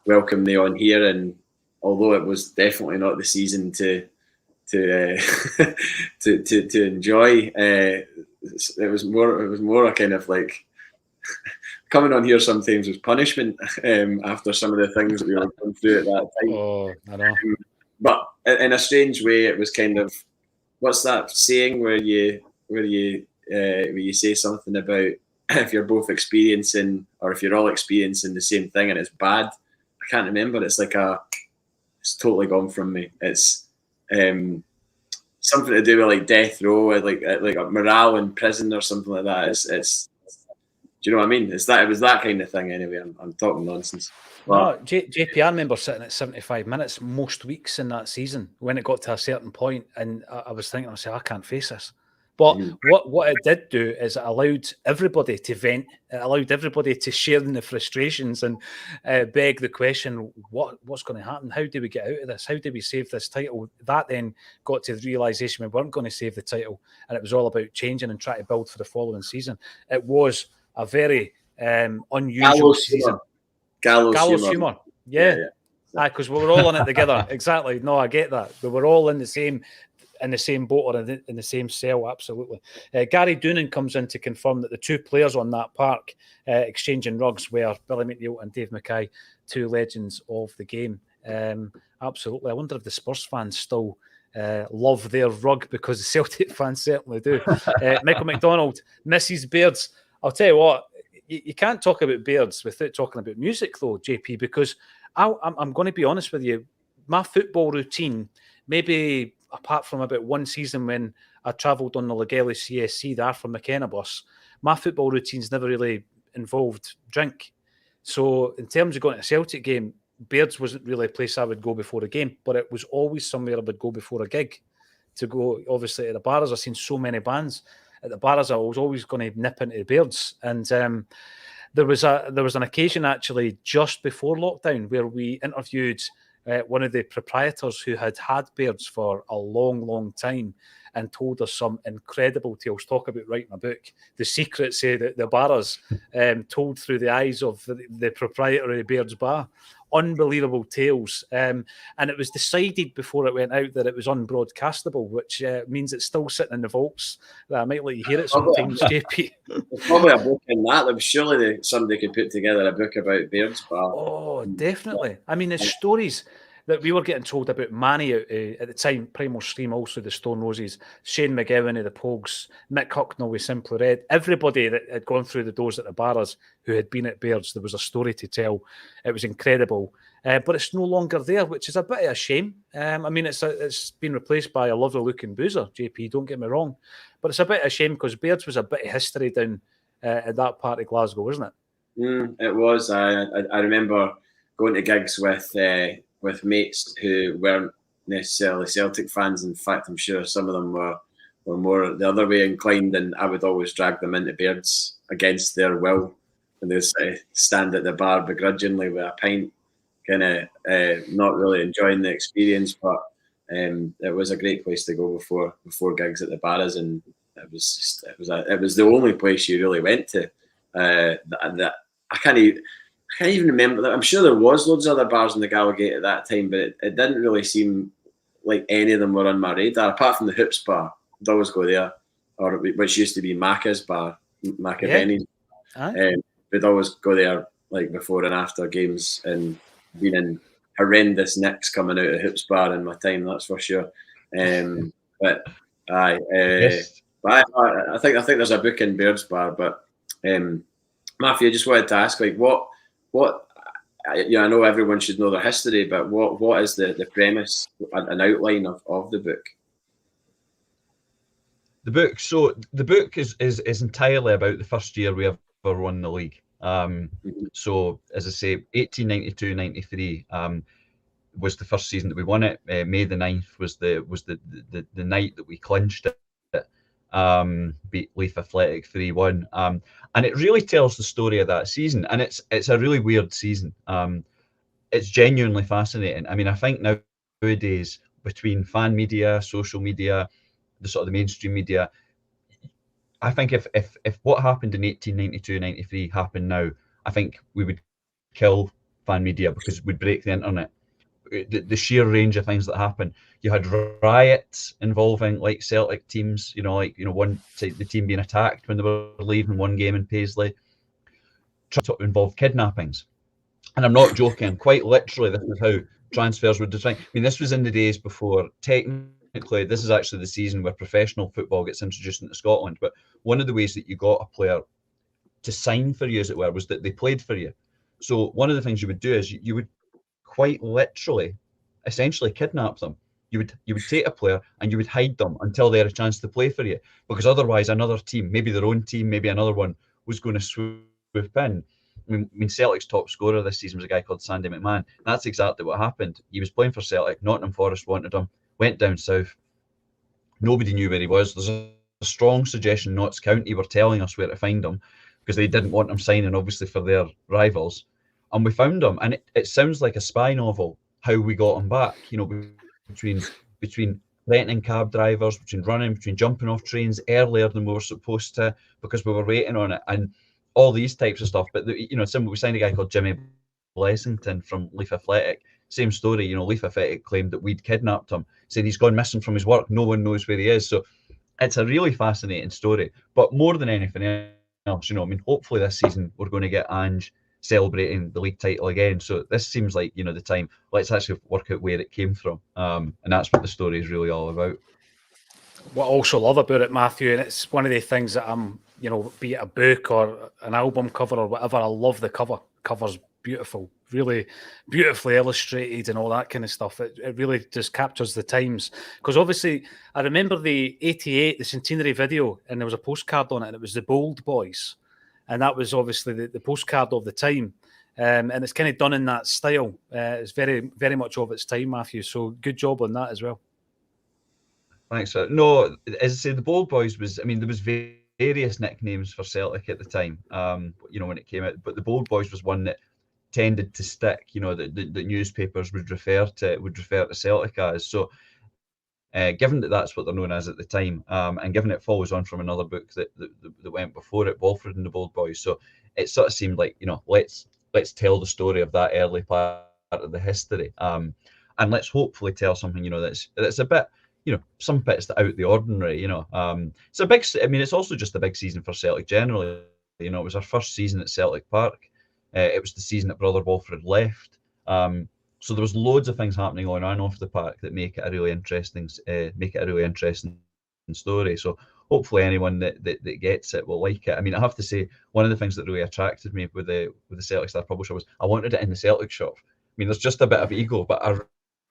welcomed me on here. And although it was definitely not the season to enjoy, it was more a kind of like coming on here sometimes was punishment after some of the things that we were going through at that time. Oh, I know. But in a strange way, it was kind of, what's that saying where you say something about if you're both experiencing, or if you're all experiencing the same thing and it's bad? I can't remember. It's like it's totally gone from me. It's something to do with like death row, like a morale in prison or something like that. It's do you know what I mean? It was that kind of thing. Anyway, I'm talking nonsense. No, JP, I remember sitting at 75 minutes most weeks in that season when it got to a certain point, and I was thinking, I can't face this. But what it did do is it allowed everybody to vent. It allowed everybody to share in the frustrations and beg the question, what's going to happen? How do we get out of this? How do we save this title? That then got to the realisation we weren't going to save the title, and it was all about changing and trying to build for the following season. It was a very unusual season. Gallows humour. Yeah. Because we were all in it together. Exactly. No, I get that. We were all in the same boat or in the same cell. Absolutely. Gary Doonan comes in to confirm that the two players on that park exchanging rugs were Billy McNeil and Dave Mackay, two legends of the game. Absolutely. I wonder if the Spurs fans still love their rug, because the Celtic fans certainly do. Michael McDonald, Mrs. Beards. I'll tell you what, you can't talk about Beards without talking about music, though, JP, because I'm going to be honest with you. My football routine, maybe apart from about one season when I travelled on the Legally CSC, the Arthur McKenna bus, my football routine's never really involved drink. So in terms of going to a Celtic game, Beards wasn't really a place I would go before a game, but it was always somewhere I would go before a gig. To go, obviously, at the bars, I've seen so many bands. At the bars, I was always going to nip into the Beards. And there was an occasion actually just before lockdown where we interviewed one of the proprietors who had Beards for a long, long time and told us some incredible tales. Talk about writing a book. The secrets that the bars told through the eyes of the proprietor of the Beards bar. Unbelievable tales. And it was decided before it went out that it was unbroadcastable, which means it's still sitting in the vaults. I might let you hear it sometimes, JP. There's probably a book in that. Surely somebody could put together a book about Beards Bar. Oh, definitely. I mean, the stories that we were getting told about Manny at the time, Primal Stream, also the Stone Roses, Shane McGowan of the Pogues, Mick Hucknall with Simply Red, everybody that had gone through the doors at the bars who had been at Beards, there was a story to tell. It was incredible. But it's no longer there, which is a bit of a shame. I mean, it's been replaced by a lovely-looking boozer, JP, don't get me wrong. But it's a bit of a shame because Beards was a bit of history down at that part of Glasgow, wasn't it? It was. I remember going to gigs with mates who weren't necessarily Celtic fans. In fact, I'm sure some of them were more the other way inclined, and I would always drag them into Beards against their will, and they'd stand at the bar begrudgingly with a pint, kind of not really enjoying the experience. But it was a great place to go before gigs at the bars, and it was the only place you really went to. That I can't even remember that. I'm sure there was loads of other bars in the Gallowgate at that time, but it didn't really seem like any of them were on my radar, apart from the Hoops bar. I'd always go there, or which used to be Macca's bar, Benny's. We'd always go there like before and after games, and been in horrendous nicks coming out of Hoops bar in my time, that's for sure. But yes. But I think there's a book in Beards Bar, but Matthew, I just wanted to ask, like, what I know everyone should know their history, but what is the premise, an outline of the book? The book. So the book is entirely about the first year we ever won the league. So as I say, 1892-93 was the first season that we won it. May the 9th was the night that we clinched it. Beat Leith Athletic 3-1, and it really tells the story of that season. And it's a really weird season. It's genuinely fascinating. I mean, I think nowadays between fan media, social media, the sort of the mainstream media, I think if what happened in 1892-93 happened now, I think we would kill fan media because we'd break the internet. The sheer range of things that happen. You had riots involving like Celtic teams, one the team being attacked when they were leaving one game in Paisley. To involve kidnappings. And I'm not joking, quite literally, this is how transfers were designed. I mean, this was in the days before, technically, this is actually the season where professional football gets introduced into Scotland. But one of the ways that you got a player to sign for you, as it were, was that they played for you. So one of the things you would do is you would quite literally, essentially kidnap them. You would take a player and you would hide them until they had a chance to play for you, because otherwise another team, maybe their own team, maybe another one, was going to swoop in. I mean, Celtic's top scorer this season was a guy called Sandy McMahon. That's exactly what happened. He was playing for Celtic. Nottingham Forest wanted him, went down south. Nobody knew where he was. There's a strong suggestion Notts County were telling us where to find him because they didn't want him signing, obviously, for their rivals. And we found him, and it sounds like a spy novel how we got him back. You know, between threatening cab drivers, between running, between jumping off trains earlier than we were supposed to because we were waiting on it, and all these types of stuff. But you know, we signed a guy called Jimmy Blessington from Leith Athletic. Same story. You know, Leith Athletic claimed that we'd kidnapped him, saying he's gone missing from his work. No one knows where he is. So it's a really fascinating story. But more than anything else, you know, I mean, hopefully this season we're going to get Ange celebrating the league title again. So this seems like, you know, the time. Let's actually work out where it came from, and that's what the story is really all about. What I also love about it, Matthew, and it's one of the things that I'm, you know, be it a book or an album cover or whatever, I love the cover. Cover's beautiful, really beautifully illustrated and all that kind of stuff. It really just captures the times. Because obviously, I remember the 88, the centenary video, and there was a postcard on it, and it was the Bold Boys. And that was obviously the postcard of the time. And it's kind of done in that style. It's very, very much of its time, Matthew. So good job on that as well. Thanks, sir. No, as I say, the Bold Boys was, I mean, there was various nicknames for Celtic at the time, you know, when it came out, but the Bold Boys was one that tended to stick, you know, that the newspapers would refer to Celtic as. So given that that's what they're known as at the time, and given it follows on from another book that went before it, Walford and the Bold Boys, so it sort of seemed like, you know, let's tell the story of that early part of the history, and let's hopefully tell something, you know, that's a bit, you know, some bits that out the ordinary, you know. It's a big, I mean, it's also just a big season for Celtic generally. You know, it was our first season at Celtic Park. It was the season that Brother Walford left. So there was loads of things happening on and off the park that make it a really interesting story. So hopefully anyone that gets it will like it. I mean, I have to say, one of the things that really attracted me with the Celtic Star publisher was I wanted it in the Celtic shop. I mean, there's just a bit of ego, but I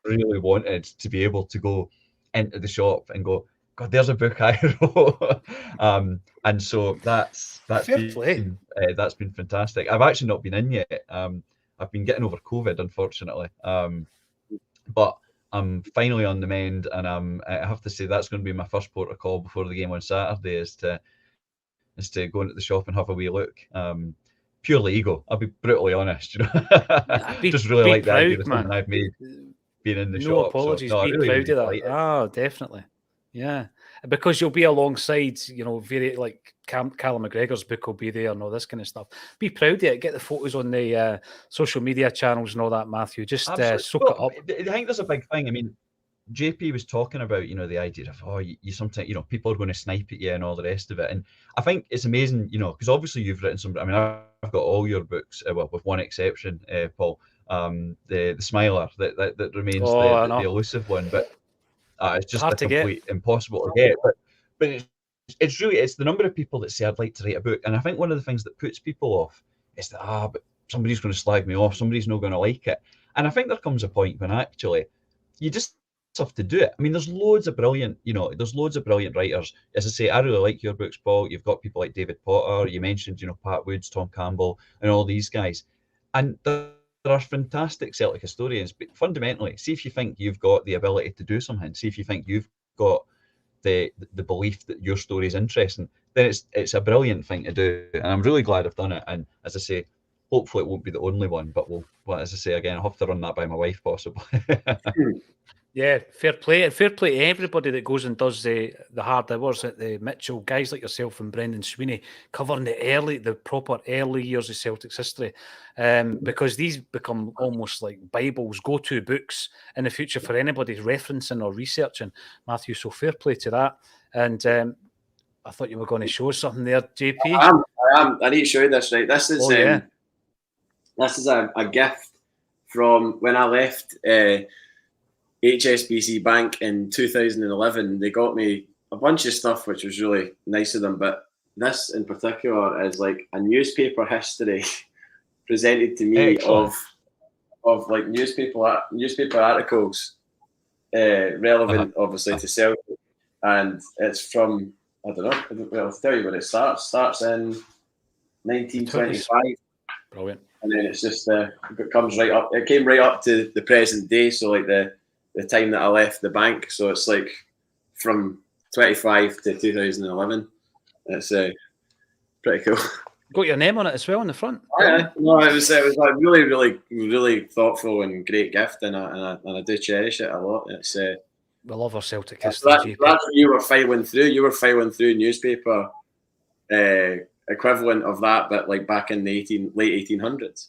really wanted to be able to go into the shop and go, God, there's a book I wrote. And so that's been fantastic. I've actually not been in yet. I've been getting over COVID, unfortunately. But I'm finally on the mend, and I have to say that's going to be my first port of call before the game on Saturday is to go into the shop and have a wee look. Purely ego, I'll be brutally honest, you know. Just really like the idea of something I've made being in the shop. No apologies, be proud of that. Oh, definitely. Yeah, because you'll be alongside, you know, very like Callum McGregor's book will be there and all this kind of stuff. Be proud of it. Get the photos on the social media channels and all that, Matthew. Just soak it up. I think there's a big thing. I mean, JP was talking about, you know, the idea of, you sometimes, you know, people are going to snipe at you and all the rest of it. And I think it's amazing, you know, because obviously you've written some, I mean, I've got all your books, well, with one exception, Paul, the Smiler that remains the elusive one, but it's just a complete impossible to get. But it's really, it's the number of people that say I'd like to write a book. And I think one of the things that puts people off is that, but somebody's going to slag me off, somebody's not going to like it. And I think there comes a point when actually you just have to do it. I mean, there's loads of brilliant writers. As I say, I really like your books, Paul. You've got people like David Potter. You mentioned, you know, Pat Woods, Tom Campbell, and all these guys. And there are fantastic Celtic historians, but fundamentally, see if you think you've got the ability to do something. See if you think you've got the belief that your story is interesting. Then it's a brilliant thing to do, and I'm really glad I've done it. And as I say, hopefully it won't be the only one, but as I say again, I'll have to run that by my wife possibly. Yeah, fair play. And fair play to everybody that goes and does the hard hours at the Mitchell, guys like yourself and Brendan Sweeney, covering the proper early years of Celtic's history. Because these become almost like Bibles, go-to books in the future for anybody referencing or researching, Matthew. So fair play to that. And I thought you were going to show us something there, JP. I am. I need to show you this, right? This is this is a gift from when I left HSBC Bank in 2011. They got me a bunch of stuff, which was really nice of them. But this in particular is like a newspaper history presented to me of like newspaper articles relevant, obviously, to Celtic. And it's from, I don't know, I'll tell you when it starts. Starts in 1925. Brilliant. And then it's just, it comes right up. It came right up to the present day. So like the time that I left the bank. So it's like from 25 to 2011. It's pretty cool. Got your name on it as well on the front. Yeah, no, it was like really thoughtful and great gift, and I do cherish it a lot. It's we love our Celtic history. That's when you were filing through. You were filing through newspaper equivalent of that, but like back in the late 1800s.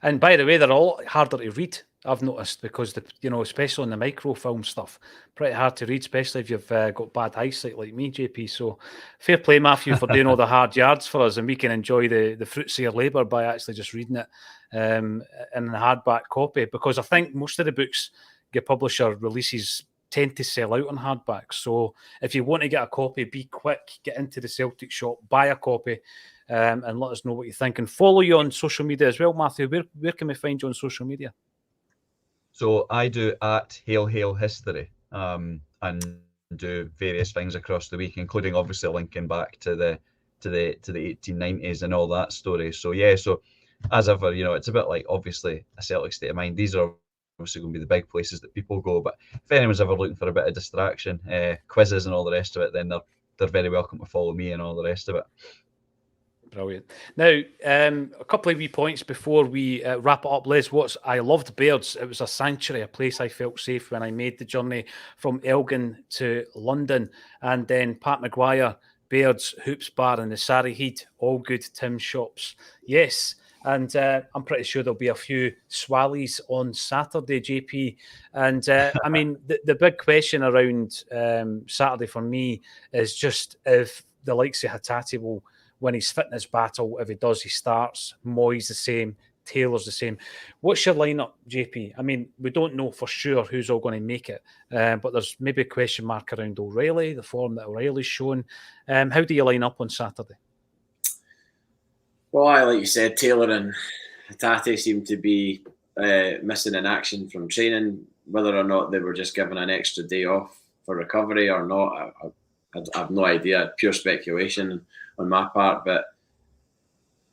And by the way, they're all harder to read, I've noticed, because especially on the microfilm stuff, pretty hard to read, especially if you've got bad eyesight like me, JP. So fair play, Matthew, for doing all the hard yards for us, and we can enjoy the fruits of your labour by actually just reading it in a hardback copy, because I think most of the books your publisher releases tend to sell out on hardback. So if you want to get a copy, be quick, get into the Celtic shop, buy a copy, and let us know what you think. And follow you on social media as well, Matthew. Where can we find you on social media? So I do at Hail Hail History, and do various things across the week, including obviously linking back to the 1890s and all that story. So yeah, so as ever, it's a bit like obviously a Celtic State of Mind. These are obviously going to be the big places that people go, but if anyone's ever looking for a bit of distraction, quizzes and all the rest of it, then they're very welcome to follow me and all the rest of it. Brilliant. Now, a couple of wee points before we wrap it up, Les. I loved Bairds. It was a sanctuary, a place I felt safe when I made the journey from Elgin to London. And then Pat Maguire, Bairds, Hoops Bar and the Sarryhead, all good Tim shops. Yes. And I'm pretty sure there'll be a few swallies on Saturday, JP. And I mean, the big question around Saturday for me is just if the likes of Hatate will win his fitness battle. If he does, he starts. Moy's the same. Taylor's the same. What's your lineup, JP? I mean, we don't know for sure who's all going to make it, but there's maybe a question mark around O'Reilly, the form that O'Reilly's shown. How do you line up on Saturday? Well, like you said, Taylor and Hatate seem to be missing in action from training. Whether or not they were just given an extra day off for recovery or not, I have no idea. Pure speculation on my part. But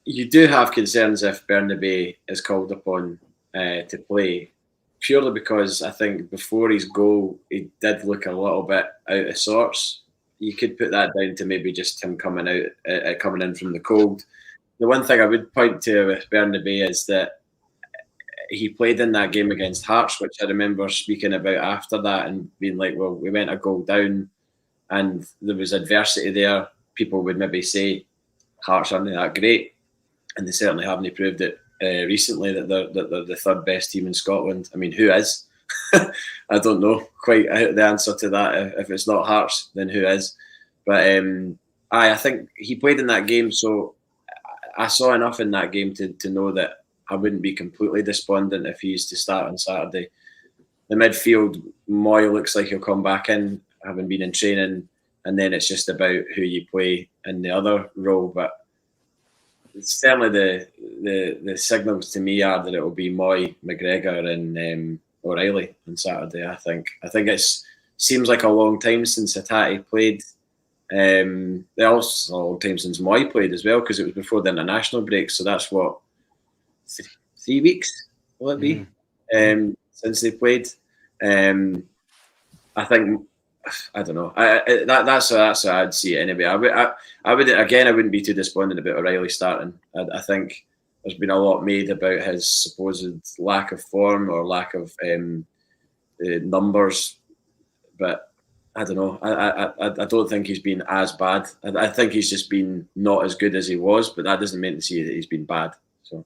you do have concerns if Bernabei is called upon to play, purely because I think before his goal, he did look a little bit out of sorts. You could put that down to maybe just him coming in from the cold. The one thing I would point to with Bernabei is that he played in that game against Hearts, which I remember speaking about after that and being like, well, we went a goal down and there was adversity there. People would maybe say Hearts aren't that great, and they certainly haven't proved it recently that they're the third best team in Scotland. I mean, who is? I don't know quite the answer to that. If it's not Hearts, then who is? But I think he played in that game, so I saw enough in that game to know that I wouldn't be completely despondent if he used to start on Saturday. The midfield, Moy looks like he'll come back in, having been in training, and then it's just about who you play in the other role. But certainly the signals to me are that it will be Moy, McGregor, and O'Reilly on Saturday. I think it seems like a long time since Hatate played. Also a long time since Moy played as well, because it was before the international break. So that's what 3 weeks will it be since they played. I think. I don't know. That's how I'd see it anyway. I wouldn't be too despondent about O'Reilly starting. I think there's been a lot made about his supposed lack of form or lack of numbers, but I don't know. I don't think he's been as bad. I think he's just been not as good as he was, but that doesn't mean to say that he's been bad. So.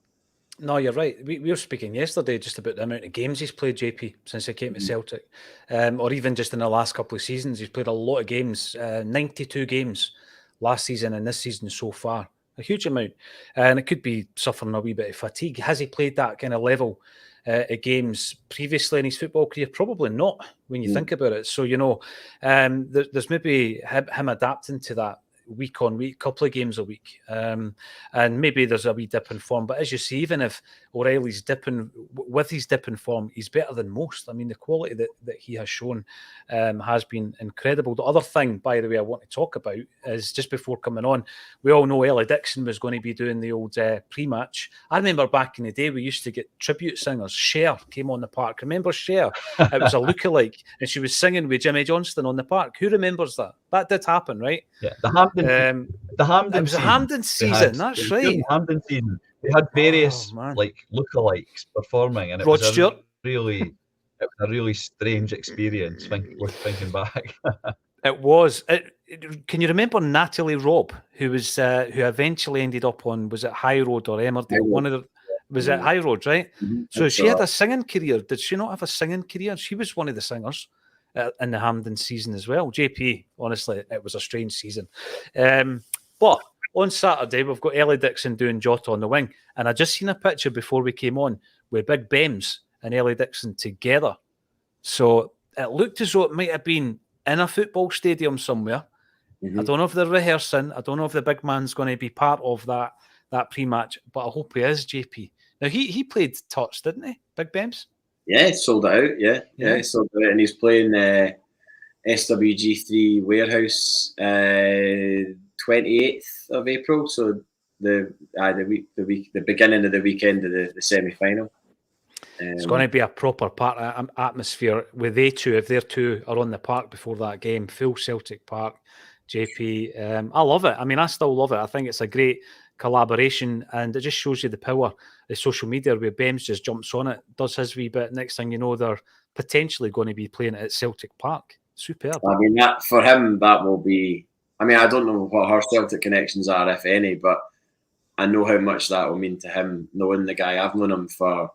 No, you're right. We were speaking yesterday just about the amount of games he's played, JP, since he came to Celtic. Or even just in the last couple of seasons. He's played a lot of games, 92 games last season and this season so far. A huge amount. And it could be suffering a wee bit of fatigue. Has he played that kind of level of games previously in his football career? Probably not, when you think about it. So, there's maybe him adapting to that week on week, couple of games a week, and maybe there's a wee dip in form. But as you see, even if O'Reilly's with his dipping form, he's better than most. I mean, the quality that he has shown has been incredible. The other thing, by the way, I want to talk about is just before coming on, we all know Ellie Dixon was going to be doing the old pre-match. I remember back in the day, we used to get tribute singers. Cher came on the park. Remember Cher? It was a lookalike, and she was singing with Jimmy Johnston on the park. Who remembers that? That did happen, right? Yeah, the Hampden. It was a Hampden season. That's right. Hampden season. They had various lookalikes performing, and it Rod was Stewart. a really strange experience. Thinking back, it was. Can you remember Natalie Robb, who eventually ended up on, was it High Road or Emmerdale? One of the was it High Road, right? Mm-hmm. So she had a singing career. Did she not have a singing career? She was one of the singers in the Hampden season as well. JP, honestly, it was a strange season. But on Saturday, we've got Ellie Dixon doing Jota on the wing. And I just seen a picture before we came on with Big Bems and Ellie Dixon together. So it looked as though it might have been in a football stadium somewhere. Mm-hmm. I don't know if they're rehearsing. I don't know if the big man's going to be part of that pre-match, but I hope he is, JP. Now, he played touch, didn't he, Big Bems? Yeah, sold it out, yeah, sold it out. And he's playing SWG3 Warehouse 28th of April, so the beginning of the weekend of the semi-final. It's going to be a proper atmosphere with they two. If their two are on the park before that game, full Celtic Park, JP. I love it. I mean, I still love it. I think it's a great collaboration, and it just shows you the power of social media where Bems just jumps on it, does his wee bit. Next thing you know, they're potentially going to be playing it at Celtic Park. Superb. I mean, that for him, that will be. I mean, I don't know what her Celtic connections are, if any, but I know how much that will mean to him, knowing the guy. I've known him for,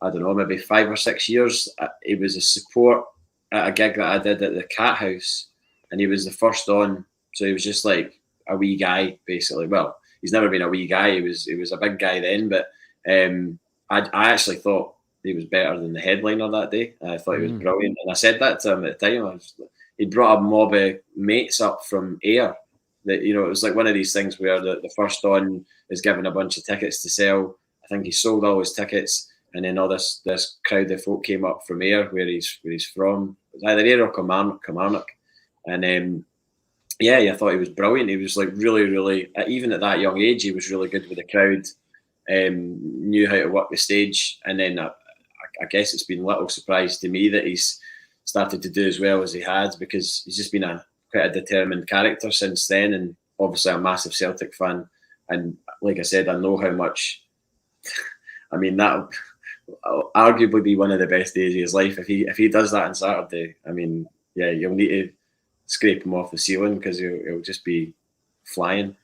I don't know, maybe 5 or 6 years. He was a support at a gig that I did at the Cat House, and he was the first on. So he was just like a wee guy, basically. Well, he's never been a wee guy. He was a big guy then, but I actually thought he was better than the headliner that day. I thought he was brilliant, and I said that to him at the time. He'd brought a mob of mates up from Ayr. That, you know, it was like one of these things where the first on is given a bunch of tickets to sell. I think he sold all his tickets, and then all this crowd of folk came up from Ayr, where he's from. It was either Ayr or Kilmarnock. And I thought he was brilliant. He was like really, really, even at that young age, he was really good with the crowd. Knew how to work the stage, and then I guess it's been a little surprise to me that he's started to do as well as he has, because he's just been quite a determined character since then, and obviously a massive Celtic fan. And like I said, I know how much. I mean, that'll arguably be one of the best days of his life if he does that on Saturday. I mean, yeah, you'll need to scrape him off the ceiling because he'll just be flying.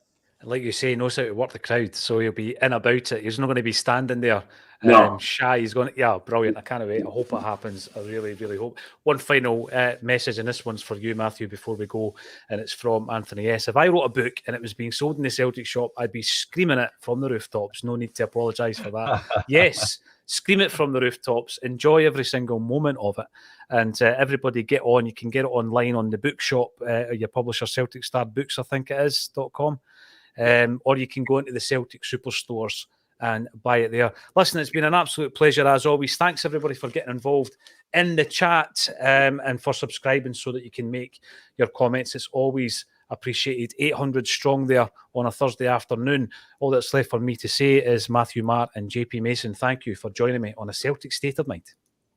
Like you say, he knows how to work the crowd, so he'll be in about it. He's not going to be standing there shy. He's going to, brilliant. I can't wait. I hope it happens. I really, really hope. One final message, and this one's for you, Matthew, before we go, and it's from Anthony S. If I wrote a book and it was being sold in the Celtic shop, I'd be screaming it from the rooftops. No need to apologise for that. Yes, scream it from the rooftops. Enjoy every single moment of it. And everybody get on. You can get it online on the bookshop, your publisher, Celtic Star Books, I think it is, .com. Or you can go into the Celtic superstores and buy it there. Listen, it's been an absolute pleasure as always. Thanks everybody for getting involved in the chat and for subscribing so that you can make your comments. It's always appreciated. 800 strong there on a Thursday afternoon. All that's left for me to say is Matthew Marr and JP Mason, thank you for joining me on A Celtic State of Mind.